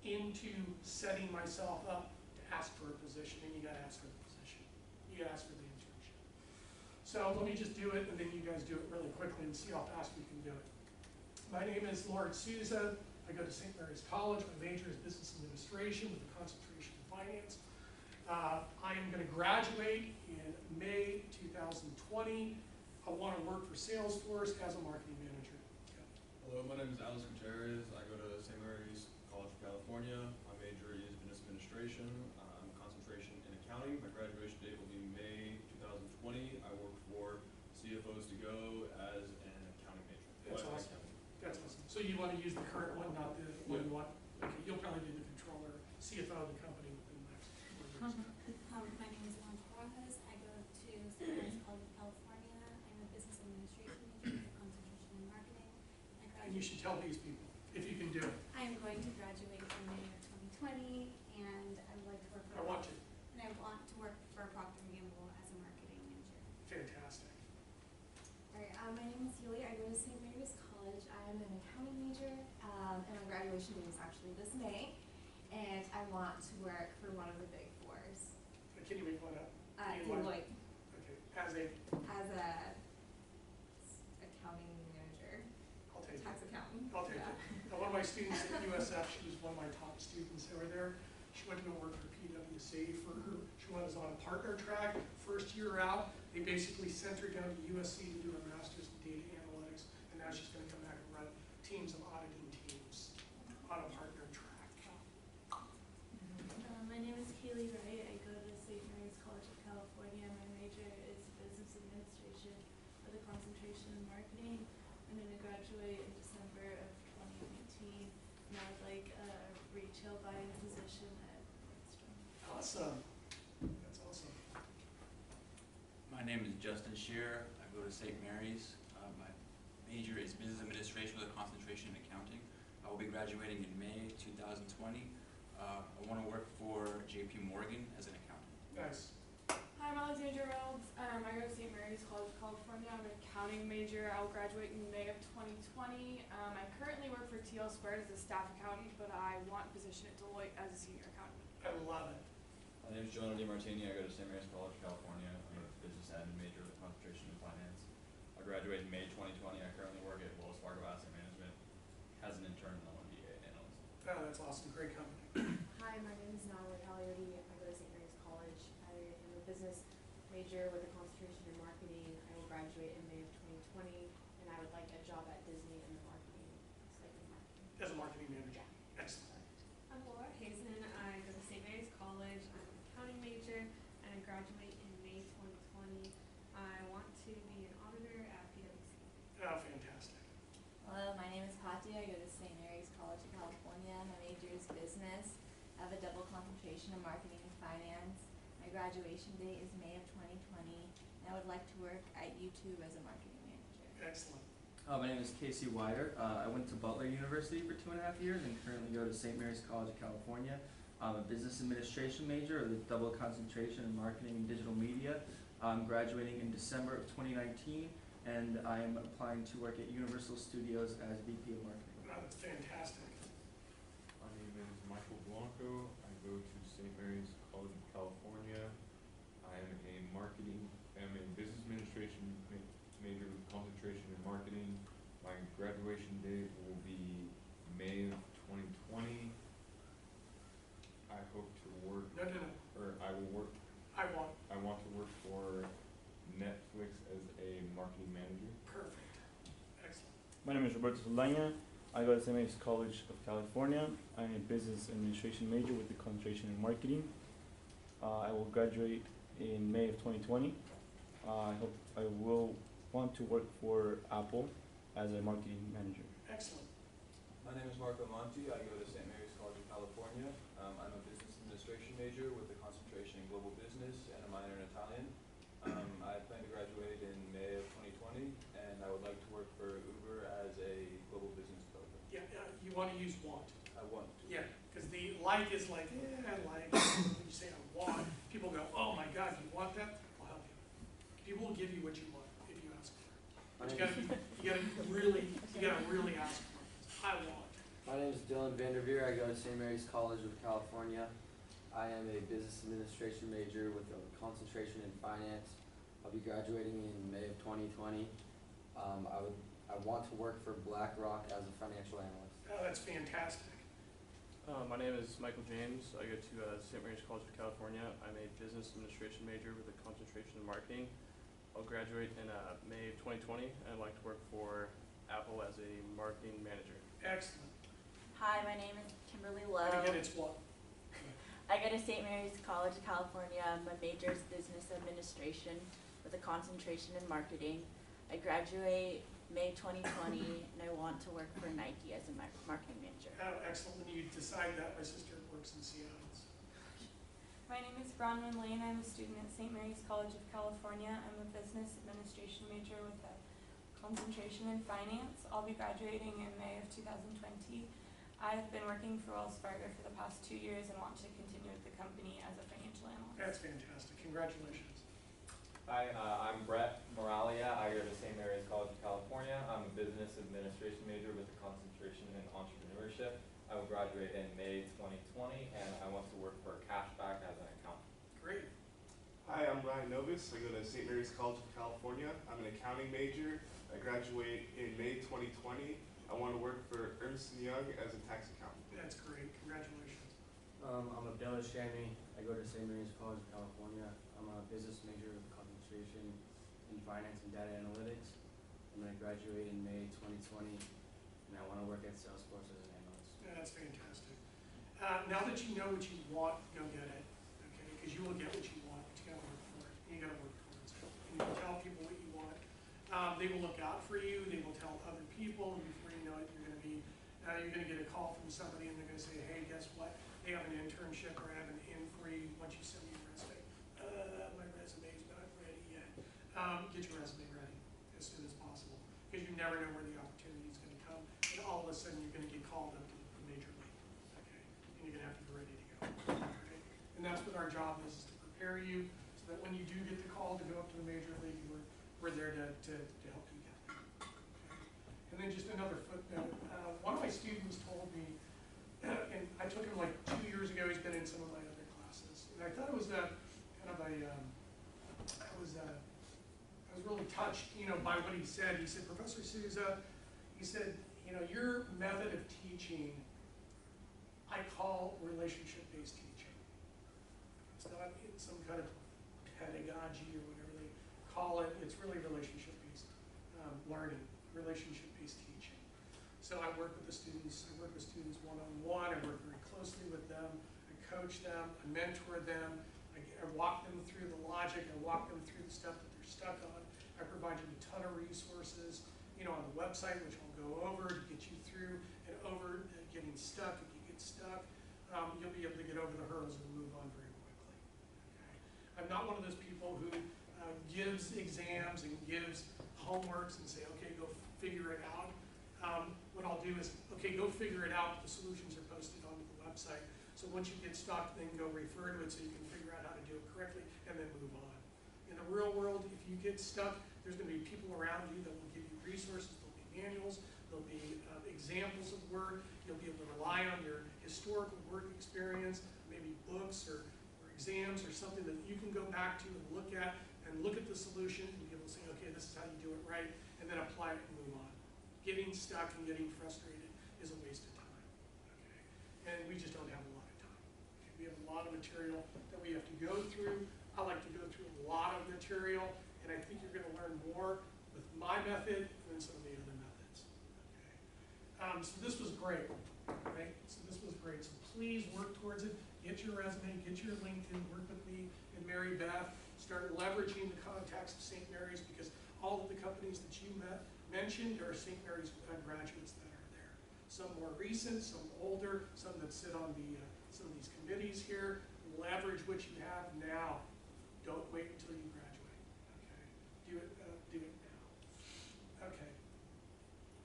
into setting myself up to ask for a position, and you gotta ask for the position. You gotta ask for the internship. So let me just do it, and then you guys do it really quickly and see how fast we can do it. My name is Lord Sousa. I go to St. Mary's College. My major is business administration with a concentration in finance. I am gonna graduate in May 2020. I wanna work for Salesforce as a marketing manager. Hello, my name is Alex Gutierrez. I go to St. Mary's College of California. My major is business administration. Concentration in accounting. My graduation date will be May 2020. I work for CFOs to Go as an accounting major. That's awesome. That's awesome. So you want to use the current one, not the one you want? Okay, you'll probably be the controller, CFO of the company within the next 4 years. My name is Juan Torres. I go to St. Mary's College of California. I'm a business administration major with a concentration in marketing. And you should tell these people, if you can do it. I am going to graduate in May of 2020, and I would like to work for. I want to. And I want to work for Procter & Gamble as a marketing manager. Fantastic. Alright, my name is Yuli. I go to St. Mary's College. I am an accounting major, and my graduation date is actually this May. And I want to work for one of the big 4s. Can you make one up? Deloitte, Okay, as a, as a accounting manager, I'll take it. tax accountant. I'll take it. Now, one of my students at USF, she was one of my top students over there. She went to go work for PwC for her. She was on a partner track. First year out, they basically sent her down to USC to do a master's in data analytics, and now she's going to come back and run teams of auditing teams on a partner track. My name is Keely Wright. I go to St. Mary's College of California. My major is business administration with a concentration in marketing. I'm going to graduate in December of 2019, and I would like a retail buying position at Midterm. Awesome. That's awesome. My name is Justin Shearer. I go to St. Mary's. My major is business administration with a concentration in accounting. I will be graduating in May 2020. I want to work for JP Morgan as an accountant. Nice. Hi, I'm Alexandra Reynolds. I go to St. Mary's College of California. I'm an accounting major. I'll graduate in May of 2020. I currently work for TL Squared as a staff accountant, but I want a position at Deloitte as a senior accountant. I love it. My My name is Jonah DiMartini. I go to St. Mary's College, California. I'm a business admin major with a concentration in finance. I graduated in May 2020. I currently work at Wells Fargo Asset Management as an intern and I want to be an analyst. Oh, that's awesome, great company. Hi, my name is Natalie Halliardi. I go to St. Mary's College. I am a business major with a concentration in marketing. I will graduate in May of 2020, and I would like a job at Disney in the marketing, slightly marketing. As a marketing manager. Yeah. Excellent. I'm Laura Hazen. I go to St. Mary's College. I'm an accounting major and I graduate in May 2020. I want to be an auditor at PwC. Oh, fantastic. Hello, my name is Patti. I go to St. Mary's College of California. My major is business. I have a double concentration in marketing and finance. My graduation date is May of 2020, and I would like to work at YouTube as a marketing manager. Excellent. My name is Casey Wider. I went to Butler University for 2.5 years and currently go to St. Mary's College of California. I'm a business administration major with a double concentration in marketing and digital media. I'm graduating in December of 2019, and I'm applying to work at Universal Studios as VP of Marketing. Wow, that's fantastic. My name is Michael Blanco. I go to St. Mary's College of California. I am a business administration major with concentration in marketing. My graduation date will be May of 2020. I hope to work, No. or I will work, I want. I want to work for Netflix as a marketing manager. Perfect. Excellent. My name is Roberto Solana. I go to St. Mary's College of California. I'm a business administration major with a concentration in marketing. I will graduate in May of 2020. I hope I will want to work for Apple as a marketing manager. Excellent. My name is Marco Monti. I go to St. Mary's College of California. I'm a business administration major with a concentration in global business and a minor in Italian. I plan to graduate in May of 2020, and I would like to work for Uber as a global business developer. Yeah, you want to use want. I want to. Yeah, because the like is like, I like. When you say I want, people go, oh my God, you want that? I'll help you. People will give you what you want if you ask for it. But you gotta really ask for it. I want. My name is Dylan Vanderveer. I go to St. Mary's College of California. I am a business administration major with a concentration in finance. I'll be graduating in May of 2020. I want to work for BlackRock as a financial analyst. Oh, that's fantastic. My name is Michael James. I go to St. Mary's College of California. I'm a business administration major with a concentration in marketing. I'll graduate in May of 2020, and I'd like to work for Apple as a marketing manager. Excellent. Hi, my name is Kimberly Lowe. And again, it's what? I go to St. Mary's College of California. My major is business administration with a concentration in marketing. I graduate May 2020, and I want to work for Nike as a marketing manager. Oh, excellent. When you decide that, my sister works in Seattle. So. My name is Bronwyn Lane. I'm a student at St. Mary's College of California. I'm a business administration major with a concentration in finance. I'll be graduating in May of 2020. I've been working for Wells Fargo for the past 2 years and want to continue with the company as a financial analyst. That's fantastic. Congratulations. Hi, I'm Brett Moralia. I go to St. Mary's College of California. I'm a business administration major with a concentration in entrepreneurship. I will graduate in May 2020, and I want to work for Cashback as an accountant. Great. Hi, I'm Ryan Novus. I go to St. Mary's College of California. I'm an accounting major. I graduate in May 2020. I want to work for Ernst & Young as a tax accountant. That's great. Congratulations. I'm Abdel Shami. I go to St. Mary's College of California. I'm a business major with a concentration in finance and data analytics. I'm going to graduate in May 2020, and I want to work at Salesforce as an analyst. Yeah, that's fantastic. Now that you know what you want, go get it, okay? Because you will get what you want, but you got to work for it. You got to work towards it. And you tell people what you want. They will look out for you. They will tell other people. And before you know it, you're going to get a call from somebody, and they're going to say, hey, guess what? They have an internship or have an in for you once you send me your resume. My resume's not ready yet. Get your resume ready as soon as possible, because you never know where the opportunity is going to come, and all of a sudden you're going to get called up to the major league, okay? And you're going to have to be ready to go, okay? And that's what our job is to prepare you, so that when you do get the call to go up to the major league, we're there to help you get there, okay? And then just another footnote, one of my students told me, and I took him like 2 years ago, he's been in some of my other classes, and And I thought it was I was really touched, by what he said. He said, Professor Souza, he said, your method of teaching, I call relationship-based teaching. It's not some kind of pedagogy or whatever they call it. It's really relationship-based learning, relationship-based teaching. So I work with students one-on-one. I work very closely with them. I coach them. I mentor them. I walk them through the logic. I walk them through the stuff that they're stuck on. I provide you a ton of resources, on the website, which I'll go over to get you through and over getting stuck. If you get stuck, you'll be able to get over the hurdles and move on very quickly. Okay? I'm not one of those people who gives exams and gives homeworks and say, okay, go figure it out. What I'll do is, okay, go figure it out. The solutions are posted on the website. So once you get stuck, then go refer to it so you can figure out how to do it correctly and then move on. In the real world, if you get stuck, there's going to be people around you that will give you resources. There'll be manuals. There'll be examples of work. You'll be able to rely on your historical work experience, maybe books or exams or something that you can go back to and look at the solution and be able to say, okay, this is how you do it right, and then apply it and move on. Getting stuck and getting frustrated is a waste of time. Okay? And we just don't have a lot of time. Okay? We have a lot of material that we have to go through. I like to go through a lot of material, and I think you're going to learn more with my method than some of the other methods. Okay? So this was great, right? So this was great. So please work towards it. Get your resume, get your LinkedIn, work with me and Mary Beth. Start leveraging the contacts of St. Mary's, because all of the companies that you mentioned are St. Mary's graduates that are there. Some more recent, some older, some that sit on some of these committees here. Leverage what you have now. Don't wait until you graduate. Okay, do it now. Okay.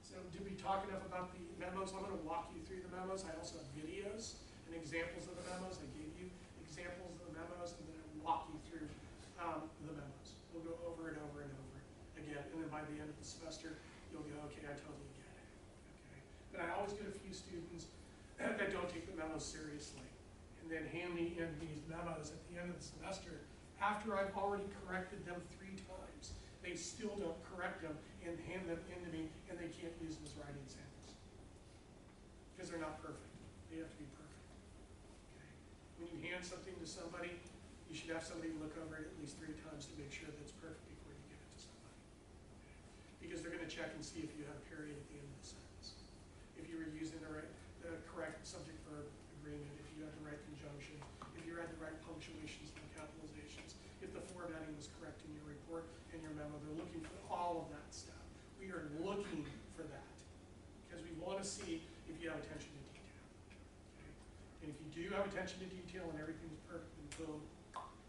So did we talk enough about the memos? I'm going to walk you through the memos. I also have videos and examples of the memos. I gave you examples of the memos, and then I walk you through the memos. We'll go over and over and over again, and then by the end of the semester, you'll go, okay, I totally get it. Okay. But I always get a few students that don't take the memos seriously, and then hand me in these memos at the end of the semester after I've already corrected them 3 times. They still don't correct them and hand them in to me, and they can't use them as writing samples because they're not perfect. They have to be perfect. Okay. When you hand something to somebody, you should have somebody look over it at least 3 times to make sure that it's perfect before you give it to somebody. Okay. Because they're going to check and see if you have a period at the end of the sentence, if you were using the correct subject-verb agreement, if you had the right conjunction, if you had the right punctuations and capitalizations, if the formatting was correct in your report and your memo. They're looking for all of that stuff. We are looking for that because we want to see if you have attention to detail. Okay? And if you do have attention to detail and everything's perfect and boom,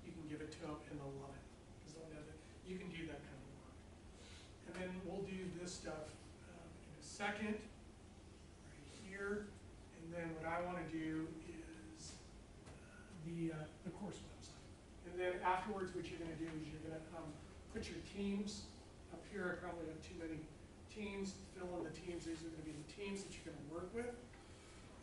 you can give it to them and they'll love it because they'll know that you can do that kind of work. And then we'll do this stuff in a second, right here. And then what I want to do is the course website. And then afterwards, what you're going to do is you're going to put your teams up here. I probably have too many teams. Fill in the teams. These are going to be the teams that you're going to work with.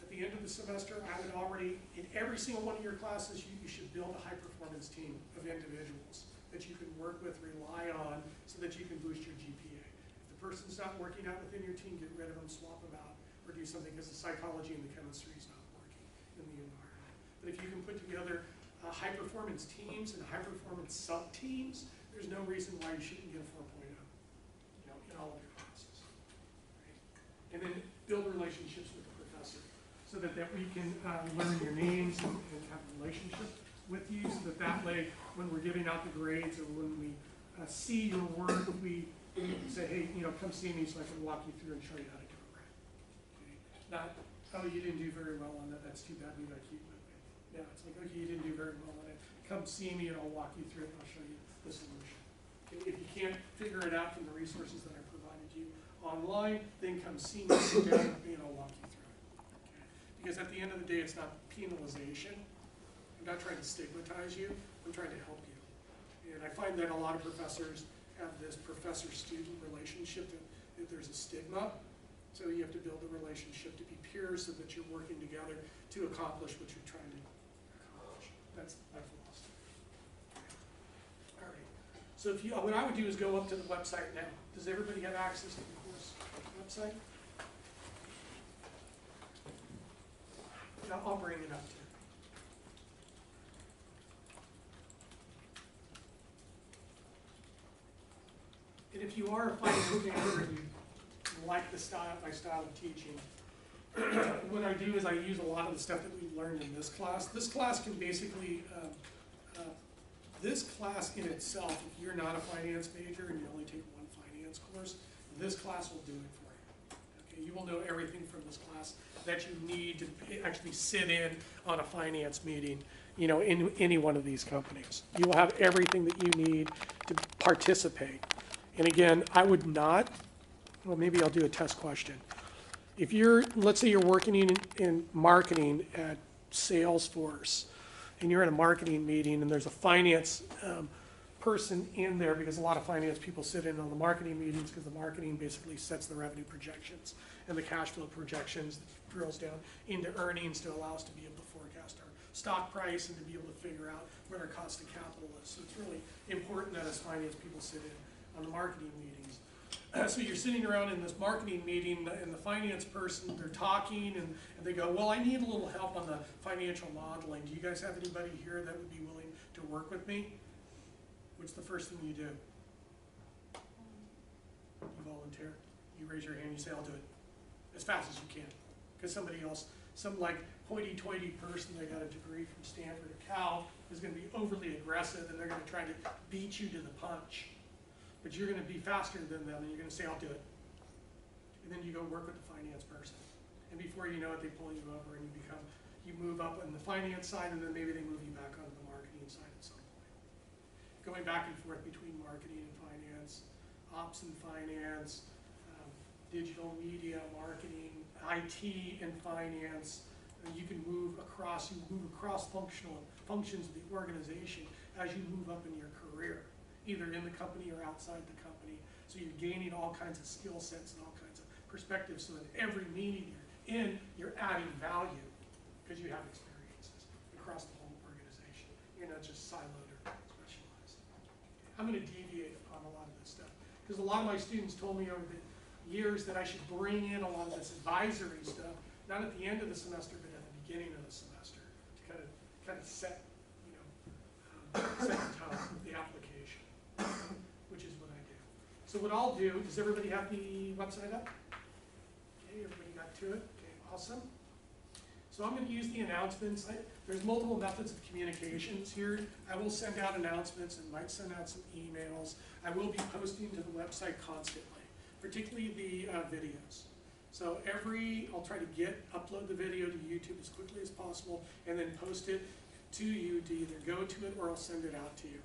At the end of the semester, I would already, in every single one of your classes, you should build a high-performance team of individuals that you can work with, rely on, so that you can boost your GPA. If the person's not working out within your team, get rid of them, swap them out, or do something, because the psychology and the chemistry is not working in the environment. But if you can put together high-performance teams and high-performance sub-teams, there's no reason why you shouldn't get a 4.0, in all of your classes. Right? And then build relationships with the professor so that we can learn your names and have a relationship with you, so that way, when we're giving out the grades or when we see your work, we say, hey, come see me so I can walk you through and show you how to do it right. Okay? Not, oh, you didn't do very well on that, that's too bad, we got to keep moving. Yeah, it's like, okay, you didn't do very well on it. Come see me and I'll walk you through it and I'll show you the solution. Okay? If you can't figure it out from the resources that I provided you online, then come see me, sit down with me, and I'll walk you through it. Okay? Because at the end of the day, it's not penalization. I'm not trying to stigmatize you, I'm trying to help you. And I find that a lot of professors have this professor-student relationship that there's a stigma. So you have to build a relationship to be peers so that you're working together to accomplish what you're trying to accomplish. That's my philosophy. So if you, what I would do is go up to the website now. Does everybody have access to the course website? Yeah, I'll bring it up too. And if you are a finance major and you like the style, my style of teaching, what I do is I use a lot of the stuff that we've learned in this class. This class can basically, this class in itself, if you're not a finance major and you only take one finance course, this class will do it for you. Okay, you will know everything from this class that you need to actually sit in on a finance meeting, you know, in any one of these companies. You will have everything that you need to participate. And again, I would not, well, maybe I'll do a test question. If you're, let's say you're working in marketing at Salesforce, and you're in a marketing meeting and there's a finance person in there, because a lot of finance people sit in on the marketing meetings because the marketing basically sets the revenue projections and the cash flow projections, drills down into earnings to allow us to be able to forecast our stock price and to be able to figure out what our cost of capital is. So it's really important that as finance people sit in on the marketing meetings. So you're sitting around in this marketing meeting and the finance person, they're talking and they go, well, I need a little help on the financial modeling. Do you guys have anybody here that would be willing to work with me? What's the first thing you do? You volunteer. You raise your hand, you say, I'll do it as fast as you can. Because somebody else, some like hoity-toity person that got a degree from Stanford or Cal is going to be overly aggressive and they're going to try to beat you to the punch. But you're going to be faster than them and you're going to say, I'll do it. And then you go work with the finance person. And before you know it, they pull you over and you move up on the finance side and then maybe they move you back onto the marketing side at some point. Going back and forth between marketing and finance, ops and finance, digital media, marketing, IT and finance. And you can move across functional functions of the organization as you move up in your career, either in the company or outside the company. So you're gaining all kinds of skill sets and all kinds of perspectives so that every meeting you're in, you're adding value because you have experiences across the whole organization. You're not just siloed or specialized. I'm going to deviate on a lot of this stuff because a lot of my students told me over the years that I should bring in a lot of this advisory stuff, not at the end of the semester, but at the beginning of the semester to kind of set, set the tone, the application, which is what I do. So what I'll do, does everybody have the website up? Okay, everybody got to it? Okay, awesome. So I'm going to use the announcements. There's multiple methods of communications here. I will send out announcements and might send out some emails. I will be posting to the website constantly, particularly the videos. So I'll try to upload the video to YouTube as quickly as possible and then post it to you to either go to it or I'll send it out to you.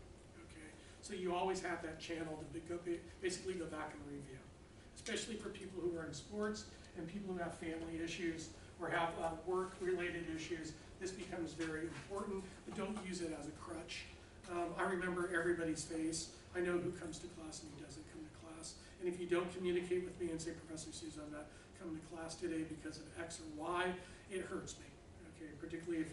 Okay, so you always have that channel to basically go back and review, especially for people who are in sports and people who have family issues or have work-related issues. This becomes very important, but don't use it as a crutch. I remember everybody's face. I know who comes to class and who doesn't come to class. And if you don't communicate with me and say, Professor Susan, I'm not coming to class today because of X or Y, it hurts me. Okay, particularly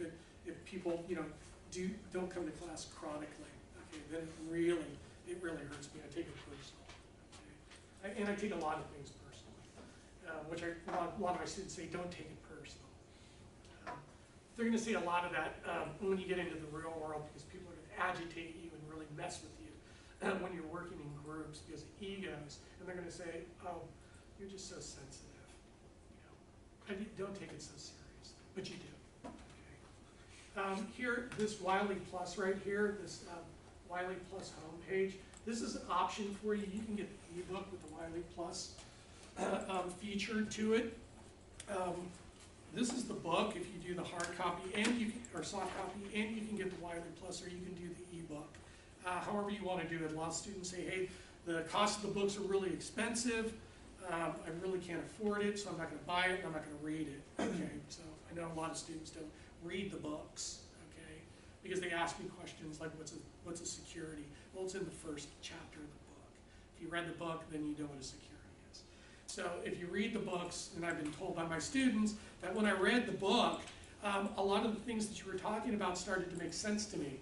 if people don't come to class chronically. Okay, then it really hurts me. I take it personal. Okay, and I take a lot of things personally, which a lot of my students say, don't take it personal. They're going to see a lot of that when you get into the real world because people are going to agitate you and really mess with you when you're working in groups because of egos, and they're going to say, "Oh, you're just so sensitive." Don't take it so seriously, but you do. Okay. Here, this Wiley Plus right here, this Wiley Plus homepage. This is an option for you. You can get the ebook with the Wiley Plus feature to it. This is the book if you do the hard copy or soft copy, and you can get the Wiley Plus, or you can do the ebook. However you want to do it. A lot of students say, hey, the cost of the books are really expensive. I really can't afford it, so I'm not going to buy it, and I'm not going to read it. Okay, so I know a lot of students don't read the books, okay, because they ask me questions like, what's a security? Well, it's in the first chapter of the book. If you read the book, then you know what a security is. So if you read the books, and I've been told by my students that when I read the book, a lot of the things that you were talking about started to make sense to me.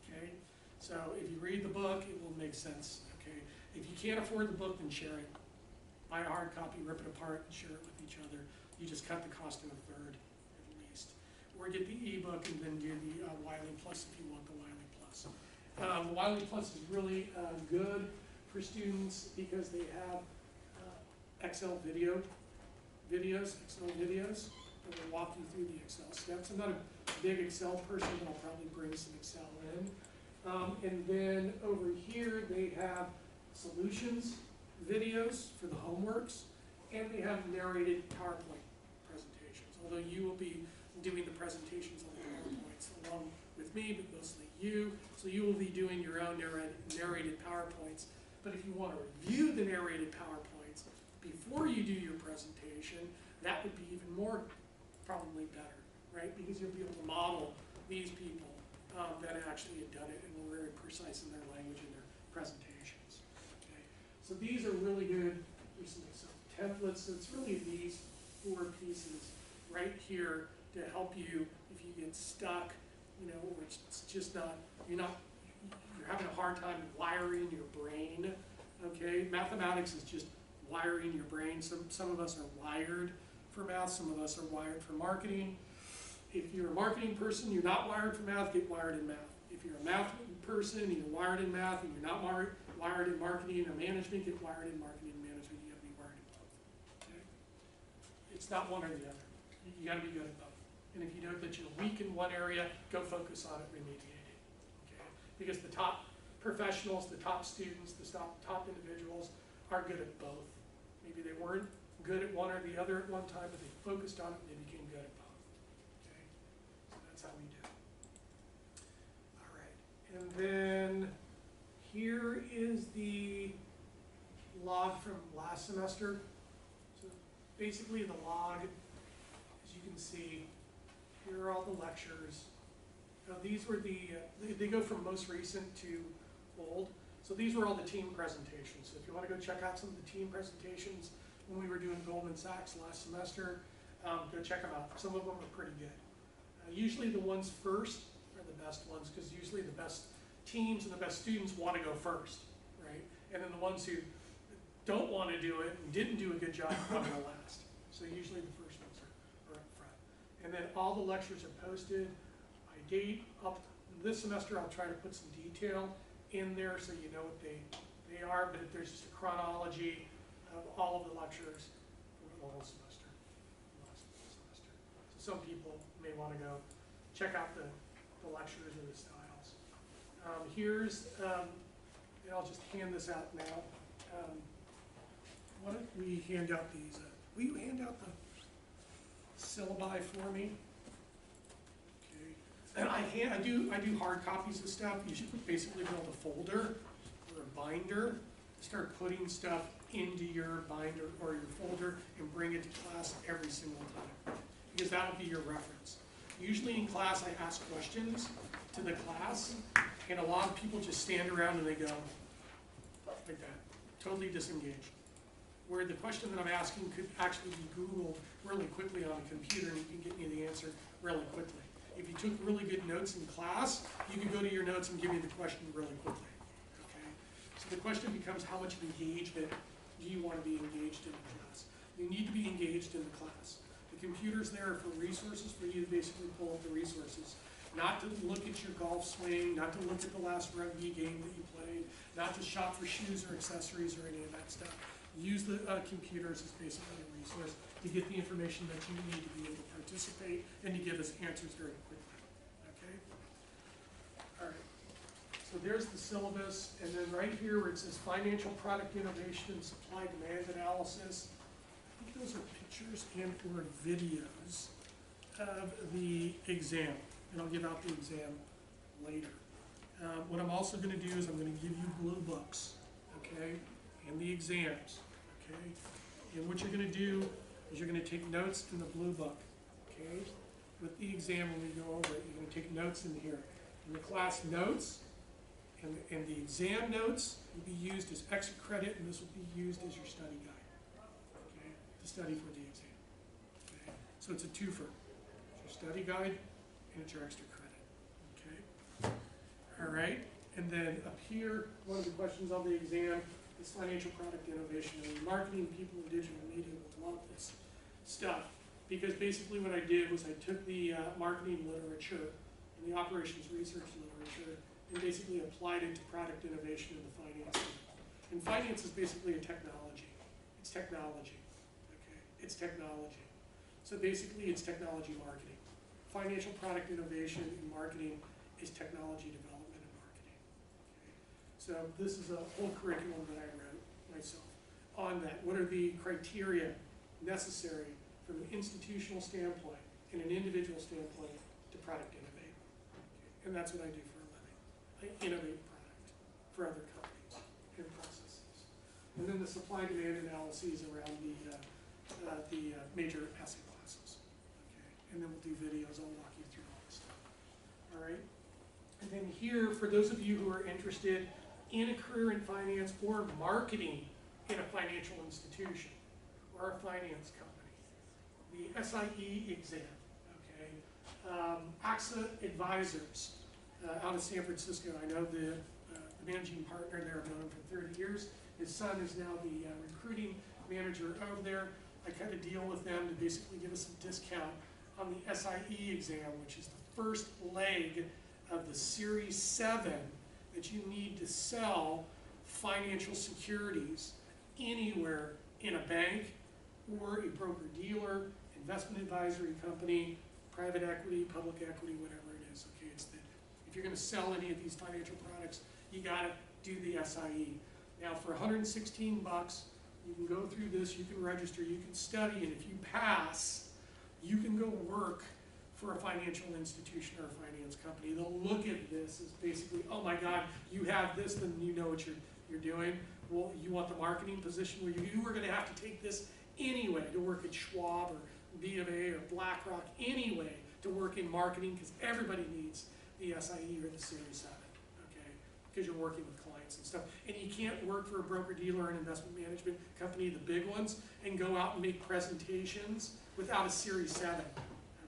Okay, So if you read the book, it will make sense, okay? If you can't afford the book, then share it. Buy a hard copy, rip it apart, and share it with each other. You just cut the cost in a third, at least. Or get the ebook and then do the Wiley Plus if you want the Wiley Plus. The Wiley Plus is really good for students because they have Excel videos, that will walk you through the Excel steps. I'm not a big Excel person, but I'll probably bring some Excel in. And then over here, they have solutions videos for the homeworks, and they have narrated PowerPoint presentations, although you will be doing the presentations on the PowerPoints along with me, but mostly you. So you will be doing your own narrated PowerPoints. But if you want to review the narrated PowerPoints before you do your presentation, that would be even more probably better, right? Because you'll be able to model these people that actually had done it and were very precise in their language and their presentations. Okay? So these are really good. There's some Excel templates. So it's really these 4 pieces right here to help you if you get stuck, you know, or it's just not, you're having a hard time wiring your brain. Okay, mathematics is just wiring your brain. Some of us are wired for math. Some of us are wired for marketing. If you're a marketing person, you're not wired for math, get wired in math. If you're a math person, you're wired in math, and you're not wired in marketing or management, get wired in marketing and management. You have to be wired in both. Okay? It's not one or the other. You got to be good at both. And if you know that you're weak in one area, go focus on it, remediate it. Okay? Because the top professionals, the top students, the top individuals are good at both. Maybe they weren't good at one or the other at one time, but they focused on it and they became good at both. That's how we do it. All right, and then here is the log from last semester. So basically the log, as you can see, here are all the lectures. Now these were they go from most recent to old. So these were all the team presentations. So if you want to go check out some of the team presentations when we were doing Goldman Sachs last semester, go check them out. Some of them are pretty good. Usually the ones first are the best ones because usually the best teams and the best students want to go first, right? And then the ones who don't want to do it and didn't do a good job are going to last. So usually the first ones are up front. And then all the lectures are posted by date. This semester I'll try to put some detail in there so you know what they are, but there's just a chronology of all of the lectures for the whole semester. So some people may want to go check out the lectures or the styles. Here's, and I'll just hand this out now. Why don't we hand out these? Will you hand out the syllabi for me? Okay. And I do hard copies of stuff. You should basically build a folder or a binder. Start putting stuff into your binder or your folder and bring it to class every single time, because that'll be your reference. Usually in class I ask questions to the class, and a lot of people just stand around and they go like that, totally disengaged. Where the question that I'm asking could actually be Googled really quickly on a computer and you can get me the answer really quickly. If you took really good notes in class, you can go to your notes and give me the question really quickly. Okay? So the question becomes, how much engagement do you want to be engaged in the class? You need to be engaged in the class. The computer's there for resources, for you to basically pull up the resources. Not to look at your golf swing, not to look at the last rugby game that you played, not to shop for shoes or accessories or any of that stuff. Use the computers as basically a resource to get the information that you need to be able to participate and to give us answers very quickly. Okay? All right. So there's the syllabus, and then right here where it says financial product innovation and supply demand analysis, I think those are pictures and or videos of the exam, and I'll give out the exam later. What I'm also going to do is I'm going to give you blue books, okay, and the exams, okay? And what you're going to do is you're going to take notes in the blue book, okay? With the exam, when we go over it, you're going to take notes in here. And the class notes and the exam notes will be used as extra credit, and this will be used as your study guide, okay, to study for the exam. Okay? So it's a twofer. It's your study guide and it's your extra credit, okay? All right, And then up here, one of the questions on the exam is financial product innovation. And marketing people in digital media will love this stuff, because basically what I did was I took the marketing literature and the operations research literature and basically applied it to product innovation in the finance field. And finance is basically a technology. It's technology, okay? It's technology. So basically it's technology marketing. Financial product innovation in marketing is technology development and marketing, okay? So this is a whole curriculum that I wrote myself on that. What are the criteria necessary from an institutional standpoint and an individual standpoint to product innovate? Okay. And that's what I do for a living. I innovate product for other companies and processes. And then the supply-demand analyses around the major asset classes. Okay. And then we'll do videos. I'll walk you through all this stuff. All right. And then here, for those of you who are interested in a career in finance or marketing in a financial institution or a finance company, the SIE exam, okay? AXA Advisors out of San Francisco. I know the managing partner there. I've known him for 30 years. His son is now the recruiting manager over there. I kind of deal with them to basically give us some discount on the SIE exam, which is the first leg of the Series 7 that you need to sell financial securities anywhere in a bank or a broker-dealer, investment advisory company, private equity, public equity, whatever it is. Okay, it's that if you're going to sell any of these financial products, you got to do the SIE. Now, for 116 bucks, you can go through this, you can register, you can study, and if you pass, you can go work for a financial institution or a finance company. They'll look at this as basically, oh my God, you have this, then you know what you're doing. Well, you want the marketing position where you are going to have to take this anyway to work at Schwab or B of A or BlackRock anyway to work in marketing, because everybody needs the SIE or the Series 7, okay? Because you're working with clients and stuff. And you can't work for a broker-dealer or an investment management company, the big ones, and go out and make presentations without a Series 7,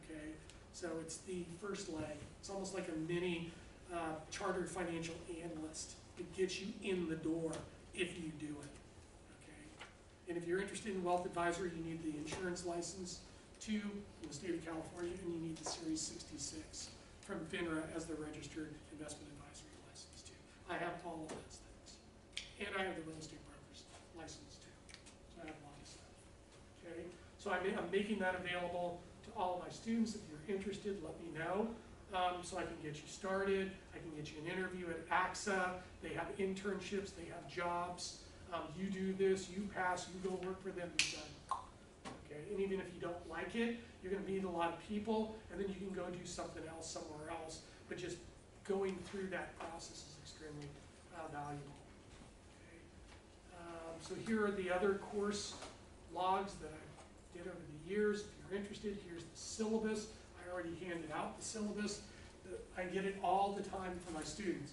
okay? So it's the first leg. It's almost like a mini chartered financial analyst. It gets you in the door if you do it, okay? And if you're interested in wealth advisory, you need the insurance license too in the state of California, and you need the Series 66 from FINRA as the registered investment advisory license too. I have all of those things. And I have the real estate broker's license too. So I have a lot of stuff, okay? So I'm making that available to all of my students. If you're interested, let me know. So I can get you started. I can get you an interview at AXA. They have internships, they have jobs. You do this, you pass, you go work for them, you're done. Okay, and even if you don't like it, you're gonna meet a lot of people, and then you can go do something else somewhere else. But just going through that process is extremely valuable. Okay. So here are the other course logs that I did over the years. If you're interested, here's the syllabus. I already handed out the syllabus. I get it all the time for my students.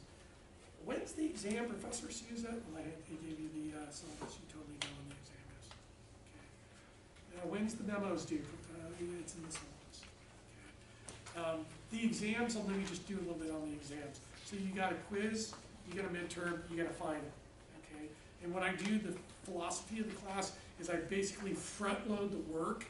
When's the exam, Professor Souza? Well, he gave you the syllabus. You told me when the exam is. Okay. When's the memos due? It's in the syllabus. Okay. The exams, let me just do a little bit on the exams. So you got a quiz, you got a midterm, you got a final. Okay. And when I do the philosophy of the class is I basically front load the work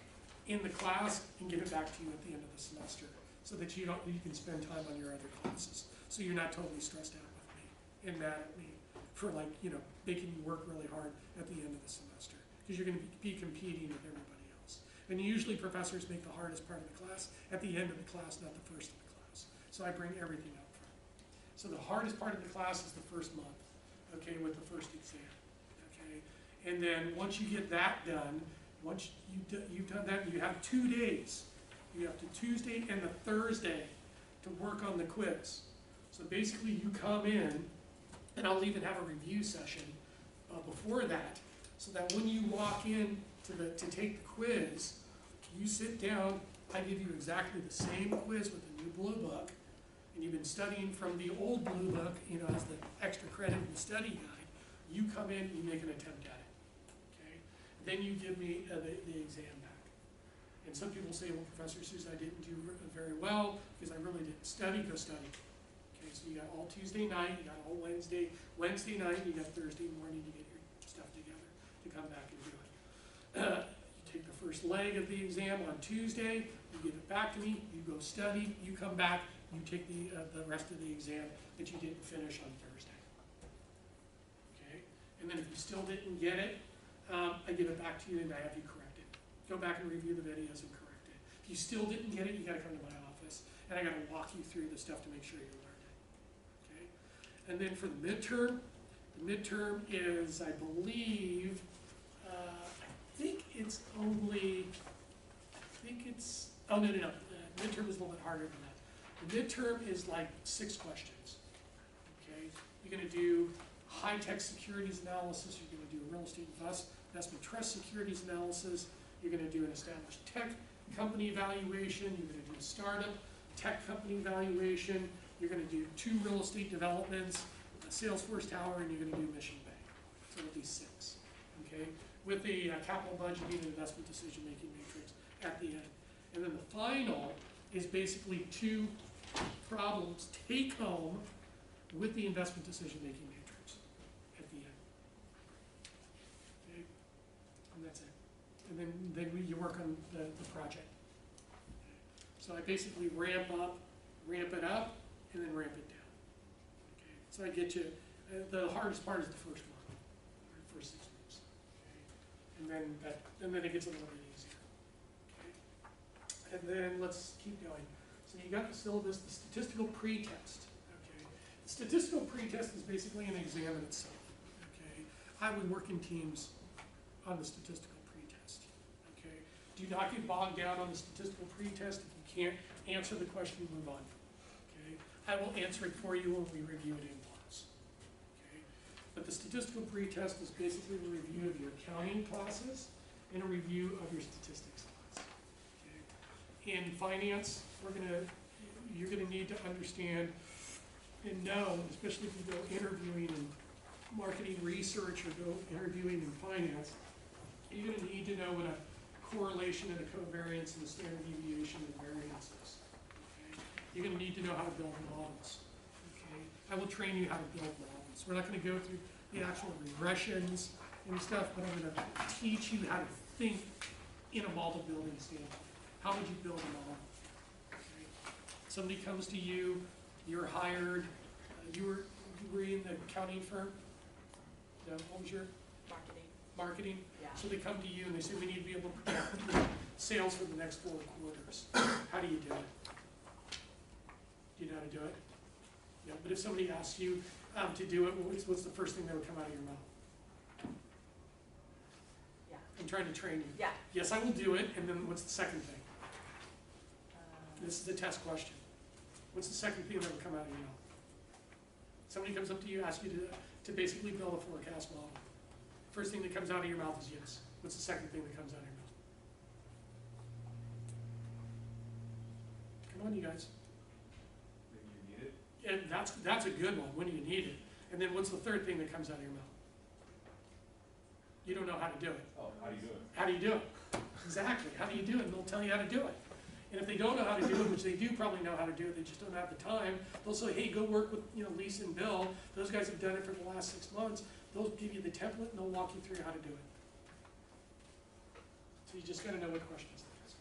in the class and give it back to you at the end of the semester, so that you can spend time on your other classes. So you're not totally stressed out with me and mad at me for making you work really hard at the end of the semester, because you're going to be competing with everybody else. And usually professors make the hardest part of the class at the end of the class, not the first of the class. So I bring everything up front. So the hardest part of the class is the first month, okay, with the first exam, okay? And then once you get that done, once you've done that, you have 2 days. You have the Tuesday and the Thursday to work on the quiz. So basically you come in, and I'll even have a review session before that, so that when you walk in to take the quiz, you sit down, I give you exactly the same quiz with the new blue book, and you've been studying from the old blue book, as the extra credit and study guide. You come in, you make an attempt at it, okay? Then you give me the exam back. And some people say, well, Professor Souza, I didn't do very well because I really didn't study. Go study. Okay, so you got all Tuesday night, you got all Wednesday night, you got Thursday morning to get your stuff together to come back and do it. You take the first leg of the exam on Tuesday, you give it back to me, you go study, you come back, you take the rest of the exam that you didn't finish on Thursday. Okay? And then if you still didn't get it, I give it back to you and I have you correct it. Go back and review the videos and correct it. If you still didn't get it, you gotta come to my office and I gotta walk you through the stuff to make sure you learned it. Okay? And then for the midterm is, I believe, I think it's, oh, no. The midterm is a little bit harder than that. The midterm is like 6 questions, okay? You're gonna do high-tech securities analysis, you're gonna do a real estate investment trust securities analysis, you're gonna do an established tech company valuation, you're gonna do a startup tech company valuation, you're gonna do 2 real estate developments, a Salesforce tower, and you're gonna do Mission Bay. So it'll be 6, okay? With the capital budgeting and investment decision-making matrix at the end. And then the final is basically 2 problems take home with the investment decision-making matrix at the end. Okay? And that's it. And then you work on the project. Okay? So I basically ramp it up, and then ramp it down. Okay? So I get you, the hardest part is the first month, or the first 6 weeks. Okay? And then it gets a little bit easier. Okay? And then let's keep going. So you got the syllabus, the statistical pretest. Okay? The statistical pretest is basically an exam in itself. Okay? I would work in teams on the statistical pretest. Okay? Do not get bogged down on the statistical pretest. If you can't answer the question, move on. Okay? I will answer it for you when we review it in class. Okay? But the statistical pretest is basically a review of your accounting classes and a review of your statistics class. Okay? In finance, you're gonna need to understand and know, especially if you go interviewing in marketing research or go interviewing in finance, you're gonna need to know what a correlation and a covariance and a standard deviation and variance is. Okay? You're gonna need to know how to build models. Okay? I will train you how to build models. We're not gonna go through the actual regressions and stuff, but I'm gonna teach you how to think in a model building standpoint. How would you build a model? Okay. Somebody comes to you, you're hired, you were in the accounting firm? No, what was your? Marketing? Yeah. So they come to you and they say, we need to be able to project sales for the next 4 quarters. How do you do it? Do you know how to do it? Yeah, but if somebody asks you to do it, what's the first thing that would come out of your mouth? Yeah. I'm trying to train you. Yeah. Yes, I will do it, and then what's the second thing? This is the test question. What's the second thing that would come out of your mouth? Somebody comes up to you, asks you to basically build a forecast model. First thing that comes out of your mouth is yes. What's the second thing that comes out of your mouth? Come on, you guys. When you need it? And that's a good one. When do you need it? And then what's the third thing that comes out of your mouth? You don't know how to do it. Oh, how do you do it? How do you do it? Exactly. How do you do it? And they'll tell you how to do it. And if they don't know how to do it, which they do probably know how to do it, they just don't have the time, they'll say, hey, go work with Lisa and Bill. Those guys have done it for the last 6 months. They'll give you the template and they'll walk you through how to do it. So you just got to know what questions to ask.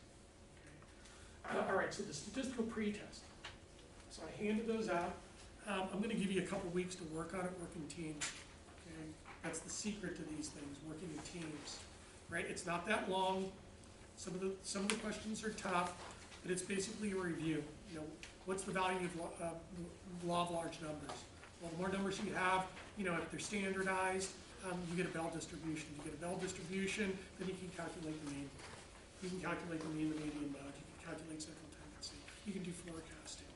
Okay. All right, so the statistical pretest. So I handed those out. I'm going to give you a couple weeks to work on it, work in teams. Okay? That's the secret to these things, working in teams. Right? It's not that long. Some of the questions are tough, but it's basically a review. What's the value of law of large numbers? Well, the more numbers you have, if they're standardized, you get a Bell distribution. You get a Bell distribution, then you can calculate the mean. You can calculate the mean, the median mode. You can calculate central tendency. You can do forecasting.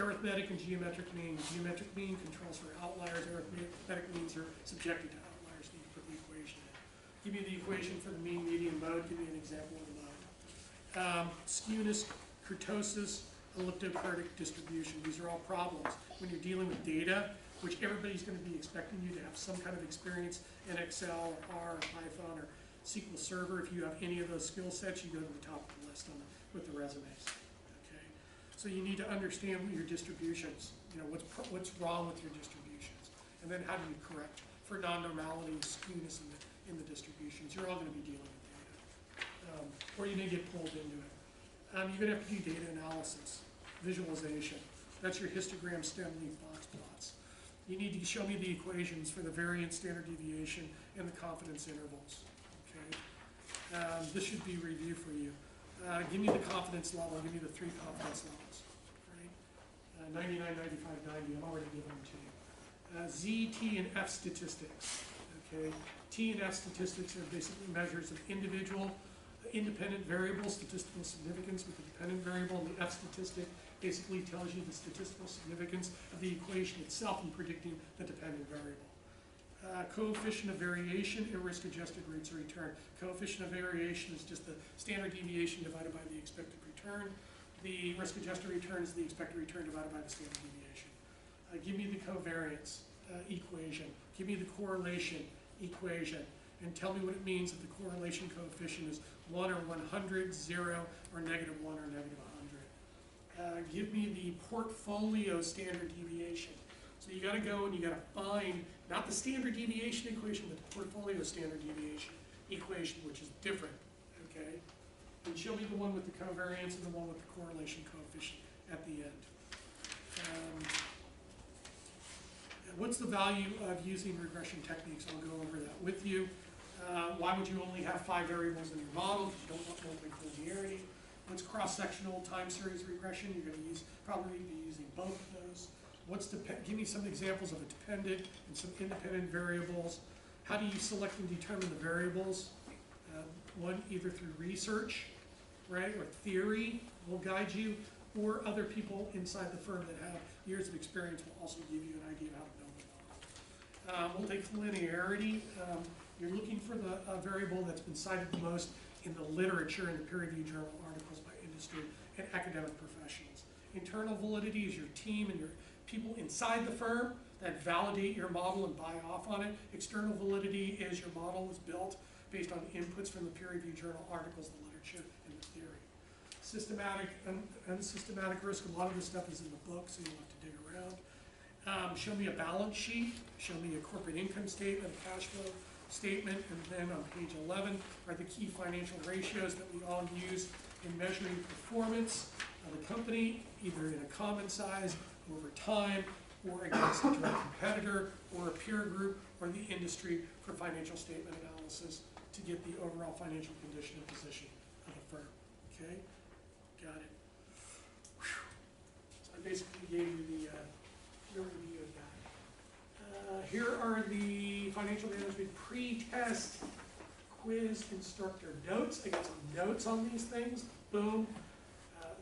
Arithmetic and geometric mean. Geometric mean controls for outliers. Arithmetic means are subjected to outliers. So you put the equation in. Give me the equation for the mean, median, mode. Give me an example of the mode. Skewness, kurtosis, elliptokurtic distribution. These are all problems. When you're dealing with data, which everybody's going to be expecting you to have some kind of experience in Excel or R or Python or SQL Server. If you have any of those skill sets, you go to the top of the list with the resumes. Okay? So you need to understand what your distributions. what's wrong with your distributions, and then how do you correct for non-normality, skewness in the distributions. You're all going to be dealing with data, or you may get pulled into it. You're going to have to do data analysis, visualization. That's your histogram, stem, leaf, box plots. You need to show me the equations for the variance, standard deviation, and the confidence intervals. Okay, this should be review for you. Give me the confidence level. Give me the 3 confidence levels. Right? 99, 95, 90. I'm already giving them to you. Z, T, and F statistics. Okay, T and F statistics are basically measures of individual, independent variable statistical significance with the dependent variable, and the F statistic basically tells you the statistical significance of the equation itself in predicting the dependent variable. Coefficient of variation and risk-adjusted rates of return. Coefficient of variation is just the standard deviation divided by the expected return. The risk-adjusted return is the expected return divided by the standard deviation. Give me the covariance equation. Give me the correlation equation, and tell me what it means if the correlation coefficient is 1 or 100, 0, or -1 or -100. Give me the portfolio standard deviation. So you got to go and you got to find not the standard deviation equation, but the portfolio standard deviation equation, which is different. Okay, and show me the one with the covariance and the one with the correlation coefficient at the end. What's the value of using regression techniques? I'll go over that with you. Why would you only have 5 variables in your model? Because you don't want multi-collinearity. What's cross-sectional time series regression? You're going to probably be using both of those. Give me some examples of a dependent and some independent variables. How do you select and determine the variables? One, either through research, right, or theory will guide you, or other people inside the firm that have years of experience will also give you an idea of how to build it on. Multicollinearity, you're looking for the variable that's been cited the most in the literature and the peer-reviewed journal articles by industry and academic professionals. Internal validity is your team and your people inside the firm that validate your model and buy off on it. External validity is your model is built based on inputs from the peer-reviewed journal articles, the literature, and the theory. Systematic and unsystematic risk, a lot of this stuff is in the book, so you'll have to dig around. Show me a balance sheet, show me a corporate income statement, a cash flow statement, and then on page 11 are the key financial ratios that we all use in measuring performance of the company, either in a common size, over time, or against a direct competitor, or a peer group, or the industry for financial statement analysis to get the overall financial condition and position of the firm. Okay? Got it. Whew. So I basically gave you the overview of that. Here are the financial management pre-test quiz instructor notes. I got some notes on these things. Boom.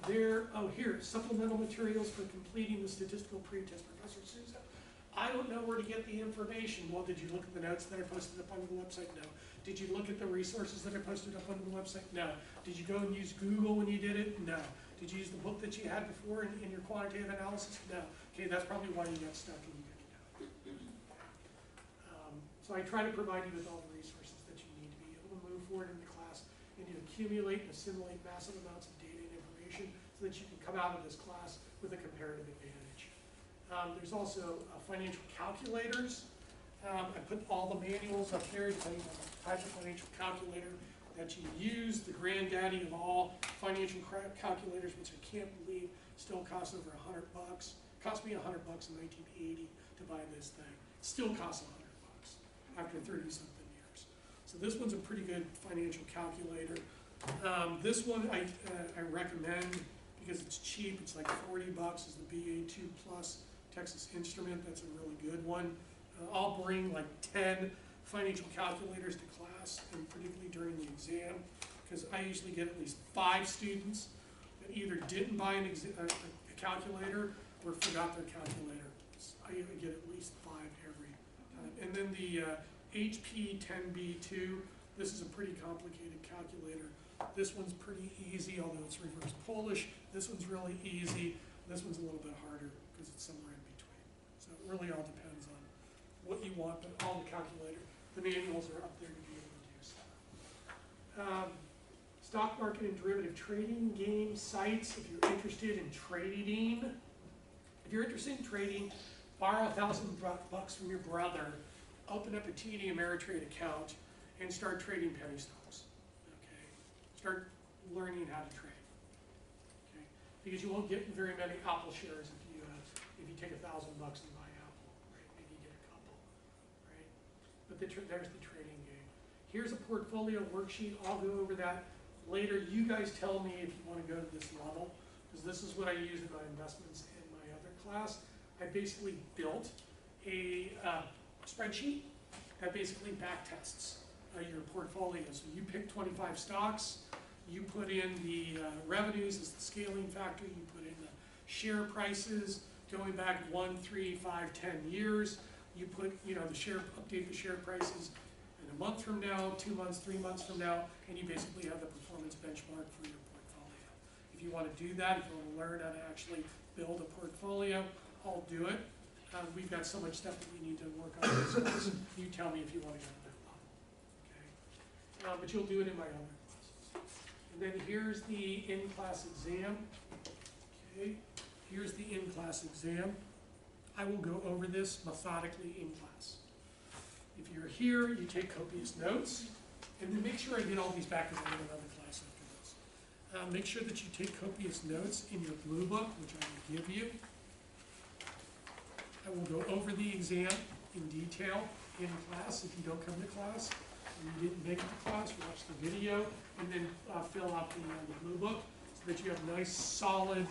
Here, supplemental materials for completing the statistical pre-test. Professor Sousa, I don't know where to get the information. Well, did you look at the notes that I posted up on the website? No. Did you look at the resources that I posted up on the website? No. Did you go and use Google when you did it? No. Did you use the book that you had before in your quantitative analysis? No. Okay, that's probably why you got stuck and you didn't know. So I try to provide you with all the resources that you need to be able to move forward in the class and to accumulate and assimilate massive amounts of data and information so that you can come out of this class with a comparative advantage. There's also financial calculators. I put all the manuals up there depending on the type of financial calculator that you use. The granddaddy of all financial calculators, which I can't believe still costs over $100. Cost me $100 in 1980 to buy this thing. It still costs $100 after 30-something years. So this one's a pretty good financial calculator. This one I recommend because it's cheap. It's like $40 is the BA2 Plus Texas Instrument. That's a really good one. I'll bring like 10 financial calculators to class, and particularly during the exam, because I usually get at least 5 students that either didn't buy a calculator or forgot their calculator. So I get at least 5 every time. And then the HP 10B2, this is a pretty complicated calculator. This one's pretty easy, although it's reverse Polish. This one's really easy. This one's a little bit harder because it's somewhere in between. So it really all depends on what you want, but all the the manuals are up there to be able to do stuff. Stock market and derivative trading game sites, if you're interested in trading. If If you're interested in trading, borrow $1,000 from your brother, open up a TD Ameritrade account, and start trading penny stocks. Okay, start learning how to trade. Okay, because you won't get very many Apple shares if you take $1,000 and buy Apple. Right? Maybe you get a couple. Right, but there's the trading game. Here's a portfolio worksheet. I'll go over that later. You guys tell me if you want to go to this level, because this is what I use in my investments in my other class. I basically built a spreadsheet that basically back tests your portfolio. So you pick 25 stocks, you put in the revenues as the scaling factor, you put in the share prices going back 1, 3, 5, 10 years. You put, update the share prices in a month from now, 2 months, 3 months from now, and you basically have the performance benchmark for your portfolio. If you want to do that, if you want to learn how to actually build a portfolio, I'll do it. We've got so much stuff that we need to work on this class. You tell me if you want to go to that level. Okay? But you'll do it in my other classes. And then here's the in-class exam. Okay? Here's the in-class exam. I will go over this methodically in class. If you're here, you take copious notes. And then make sure I get all these back because I have another class after this. Make sure that you take copious notes in your blue book, which I will give you. I will go over the exam in detail in class. If you don't come to class, and you didn't make it to class, watch the video, and then fill out the blue book so that you have a nice, solid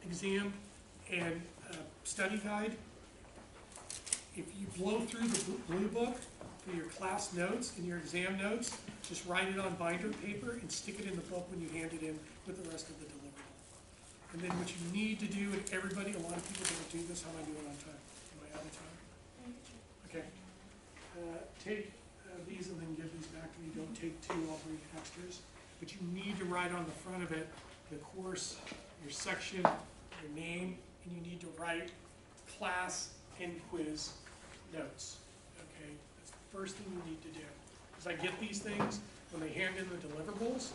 exam and study guide. If you blow through the blue book for your class notes and your exam notes, just write it on binder paper and stick it in the book when you hand it in with the rest of the deliverable. And then what you need to do, and everybody, a lot of people don't do this, how am I doing on time? Am I out of time? Okay. Take these and then give these back to me. Don't take 2, I'll bring extras. But you need to write on the front of it the course, your section, your name, and you need to write class and quiz notes. Okay, that's the first thing you need to do. Because I get these things when they hand in the deliverables,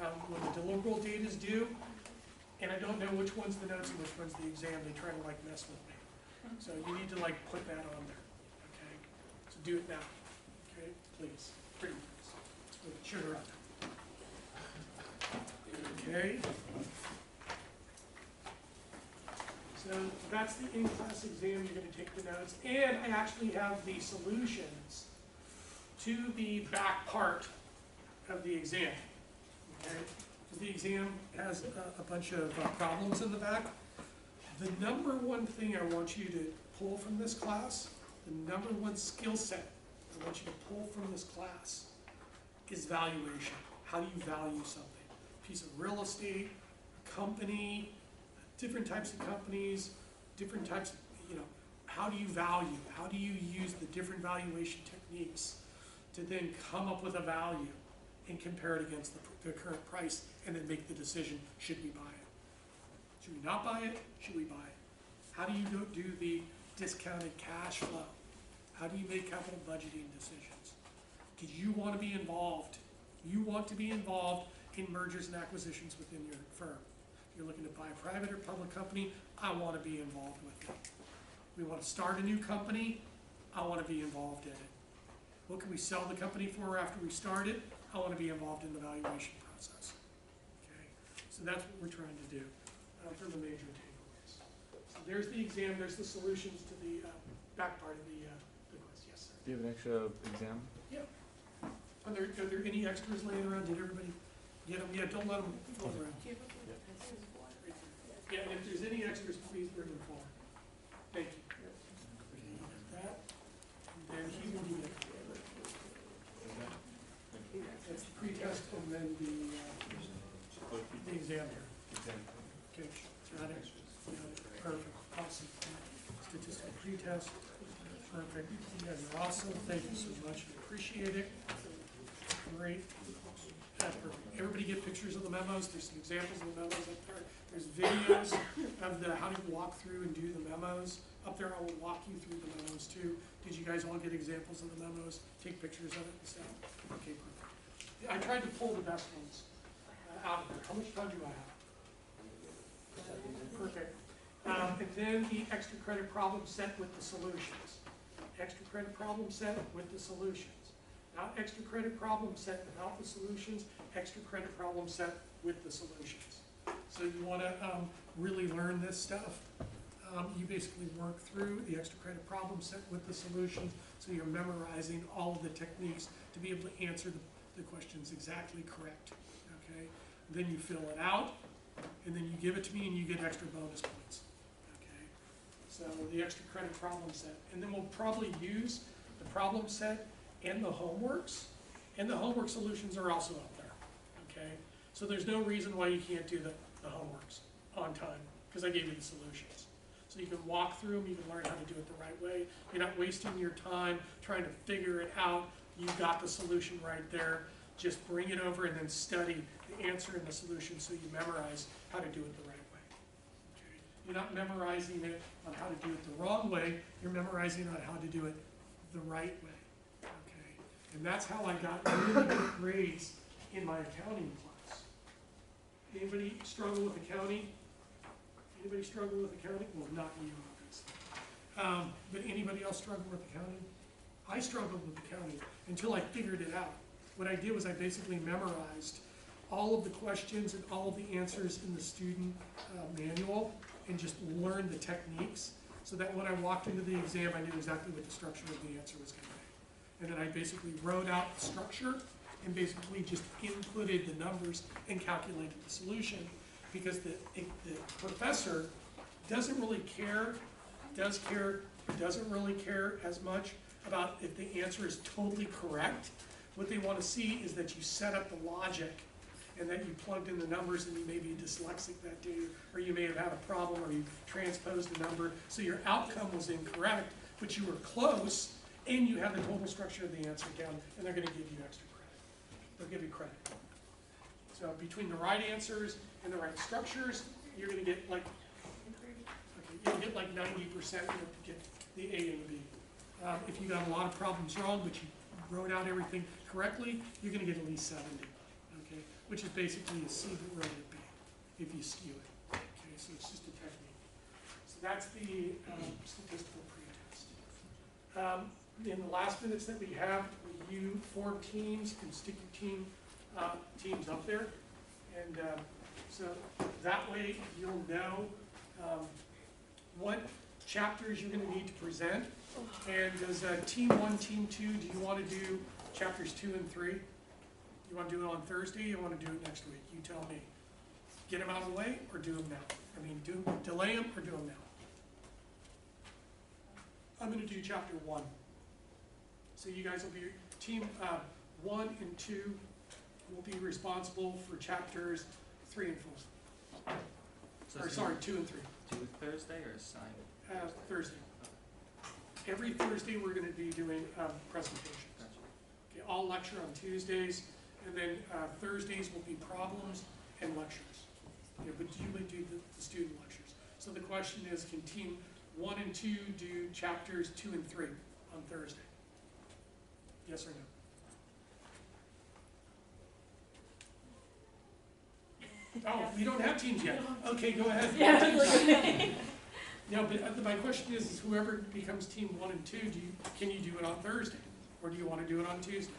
when the deliverable date is due, and I don't know which one's the notes and which one's the exam. They try to mess with me. So you need to put that on there. Okay, so do it now. Okay, please, pretty please. Let's put sugar on there. Okay. So that's the in-class exam. You're going to take the notes. And I actually have the solutions to the back part of the exam. Okay? Because the exam has a bunch of problems in the back. The number one thing I want you to pull from this class, the number one skill set I want you to pull from this class is valuation. How do you value something? A piece of real estate, a company, different types of companies, different types of, how do you value? How do you use the different valuation techniques to then come up with a value and compare it against the current price and then make the decision, should we buy it? Should we not buy it? Should we buy it? How do you do the discounted cash flow? How do you make capital budgeting decisions? Because you want to be involved. You want to be involved in mergers and acquisitions within your firm. You're looking to buy a private or public company, I want to be involved with it. We want to start a new company, I want to be involved in it. What can we sell the company for after we start it? I want to be involved in the valuation process. Okay, so that's what we're trying to do for the major takeaways. So there's the exam, there's the solutions to the back part of the quiz. Yes, sir. Do you have an extra exam? Yeah. Are there any extras laying around? Did everybody get them? Yeah, don't let them fall around. Yeah, and if there's any extras, please bring them forward. Thank you. That, and then he will do it. That's the pretest and then the exam here. Okay, got it. Perfect, awesome. Statistical pretest, perfect. You guys are awesome, thank you so much, appreciate it. Great. That's perfect. Everybody get pictures of the memos. There's some examples of the memos up there. There's videos of how to walk through and do the memos. Up there, I will walk you through the memos too. Did you guys all get examples of the memos? Take pictures of it and stuff? Okay, perfect. I tried to pull the best ones out of there. How much time do I have? Perfect. And then the extra credit problem set with the solutions. Extra credit problem set with the solutions. Not extra credit problem set without the solutions, extra credit problem set with the solutions. So you want to really learn this stuff. You basically work through the extra credit problem set with the solutions, so you're memorizing all of the techniques to be able to answer the questions exactly correct. Okay? Then you fill it out, and then you give it to me, and you get extra bonus points. Okay? So the extra credit problem set. And then we'll probably use the problem set and the homeworks, and the homework solutions are also up there. Okay? So there's no reason why you can't do the homeworks on time, because I gave you the solutions. So you can walk through them, you can learn how to do it the right way. You're not wasting your time trying to figure it out. You've got the solution right there. Just bring it over and then study the answer and the solution so you memorize how to do it the right way. Okay? You're not memorizing it on how to do it the wrong way. You're memorizing on how to do it the right way. Okay? And that's how I got really good grades in my accounting class. Anybody struggle with accounting? Anybody struggle with accounting? Well, not you, obviously. But anybody else struggle with accounting? I struggled with accounting until I figured it out. What I did was I basically memorized all of the questions and all of the answers in the student manual and just learned the techniques so that when I walked into the exam, I knew exactly what the structure of the answer was going to be. And then I basically wrote out the structure and basically just inputted the numbers and calculated the solution, because the professor doesn't really care, does care, doesn't really care as much about if the answer is totally correct. What they want to see is that you set up the logic and that you plugged in the numbers, and you may be dyslexic that day, or you may have had a problem, or you transposed the number, so your outcome was incorrect, but you were close, and you have the total structure of the answer down, and they're going to give you extra credit. They'll give you credit. So between the right answers and the right structures, you're going to get like, okay, you'll get like 90% to get the A and the B. If you got a lot of problems wrong, but you wrote out everything correctly, you're going to get at least 70, okay? Which is basically a C but wrote it B, if you skew it, okay? So it's just a technique. So that's the statistical pretest. In the last minutes that we have, you form teams and stick your teams up there. And so that way you'll know what chapters you're going to need to present. And does team 1, team 2, do you want to do chapters 2 and 3? You want to do it on Thursday, or you want to do it next week? You tell me. Get them out of the way, or do them now? I mean, delay them or do them now? I'm going to do chapter 1. So you guys will be, team 1 and 2 will be responsible for chapters 3 and 4. So Or sorry, 2 and 3. Do it Thursday or assign? Thursday. Every Thursday we're going to be doing presentations. Gotcha. Okay, I'll lecture on Tuesdays, and then Thursdays will be problems and lectures. Okay, but usually do the student lectures. So the question is, can team 1 and 2 do chapters 2 and 3 on Thursday? Yes or no? Oh, we don't have teams yet. Okay, go ahead. Yeah. No, but my question is whoever becomes team 1 and 2, can you do it on Thursday? Or do you want to do it on Tuesday?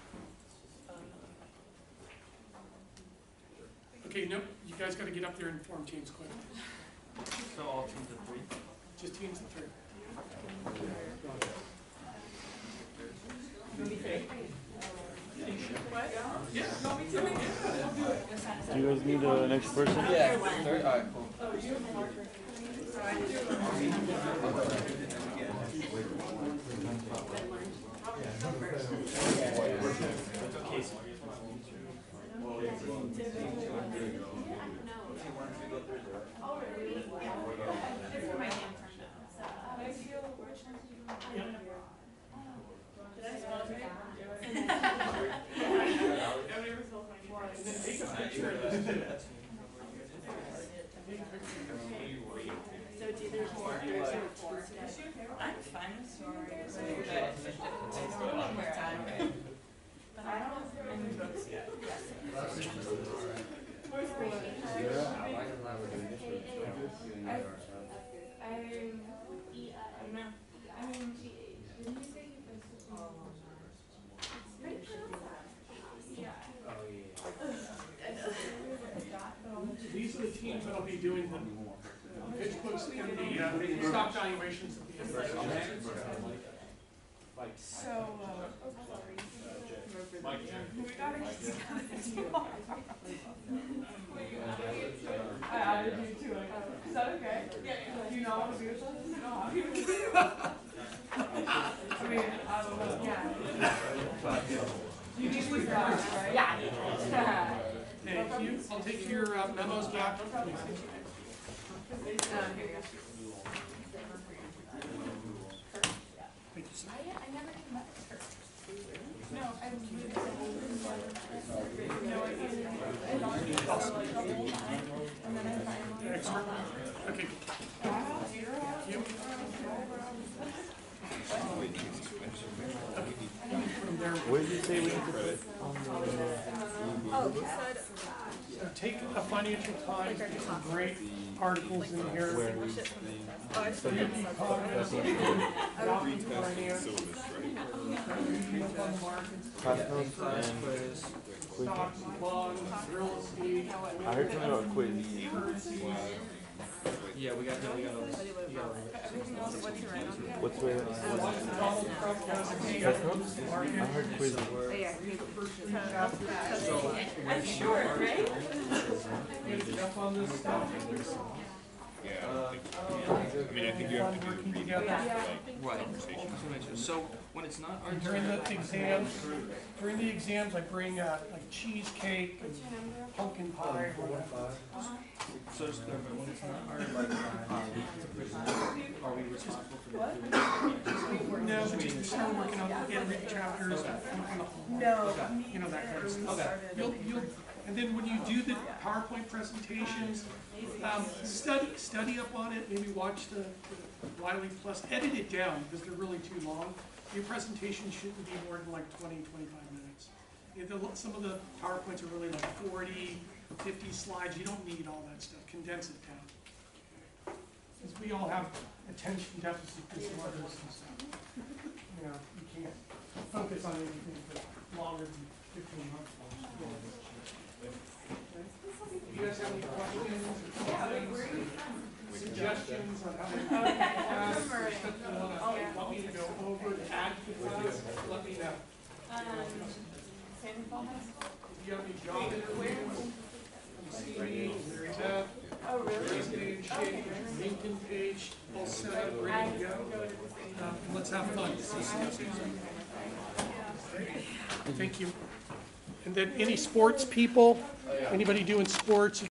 Okay, no, you guys got to get up there and form teams quick. So all teams of 3? Just teams of 3. What? Yeah. No, me too. We'll do it. Do you guys need an extra person? Yeah, third, alright, cool. Oh, you have a marker. So I do. I'm fine with stories, but it's a little more time. But I don't have any books yet. I like how we're doing this. So, we gotta get together. I added you to it. Is that okay? Yeah. Do you not want to be with us? No, I'm here. I mean, I don't know. Yeah. You need to leave first, right? Yeah. Thank you. I'll take your memos back. Here you go. Thank you, sir. I never came back to her. No, I was moving to no idea. I thought she was like the whole time, and then I finally. Excellent. Okay. Thank you. From there, What did you say we need to put on the? take a financial times, get some great articles in here. Community comments, adopting finance, on the markets, Class notes and quiz. stocks, bonds, real estate, I heard something about quiz. currencies. Yeah, we got all this. What's where? Donald Trump has a Class notes? I heard quiz. I'm sure, right? Jeff on this stuff. Yeah, I mean, I think you have to do Working the together. Right. So when it's not our And during the exams, I bring like cheesecake and pumpkin pie or whatever. so it's clear, but when it's not our are we responsible for the No, but you start working on the end chapters, on the homework, you know, that kind of stuff. And then when you do the PowerPoint presentations, study up on it, maybe watch the Wiley Plus, edit it down because they're really too long. Your presentation shouldn't be more than like 20, 25 minutes. Some of the PowerPoints are really like 40, 50 slides. You don't need all that stuff. Condense it down. Because we all have attention deficit disorders and stuff. You know, you can't focus on anything for longer than 15 months. Do you guys have any questions or suggestions on how to class or stuff you want me to go over to add to the class? Let me know. Sandy Fall High School. If you have any job interviews, see me, Mary Beth, Oh, really? page, LinkedIn page, all set up, ready to go. And let's have fun. Thank you. And then any sports people, anybody doing sports,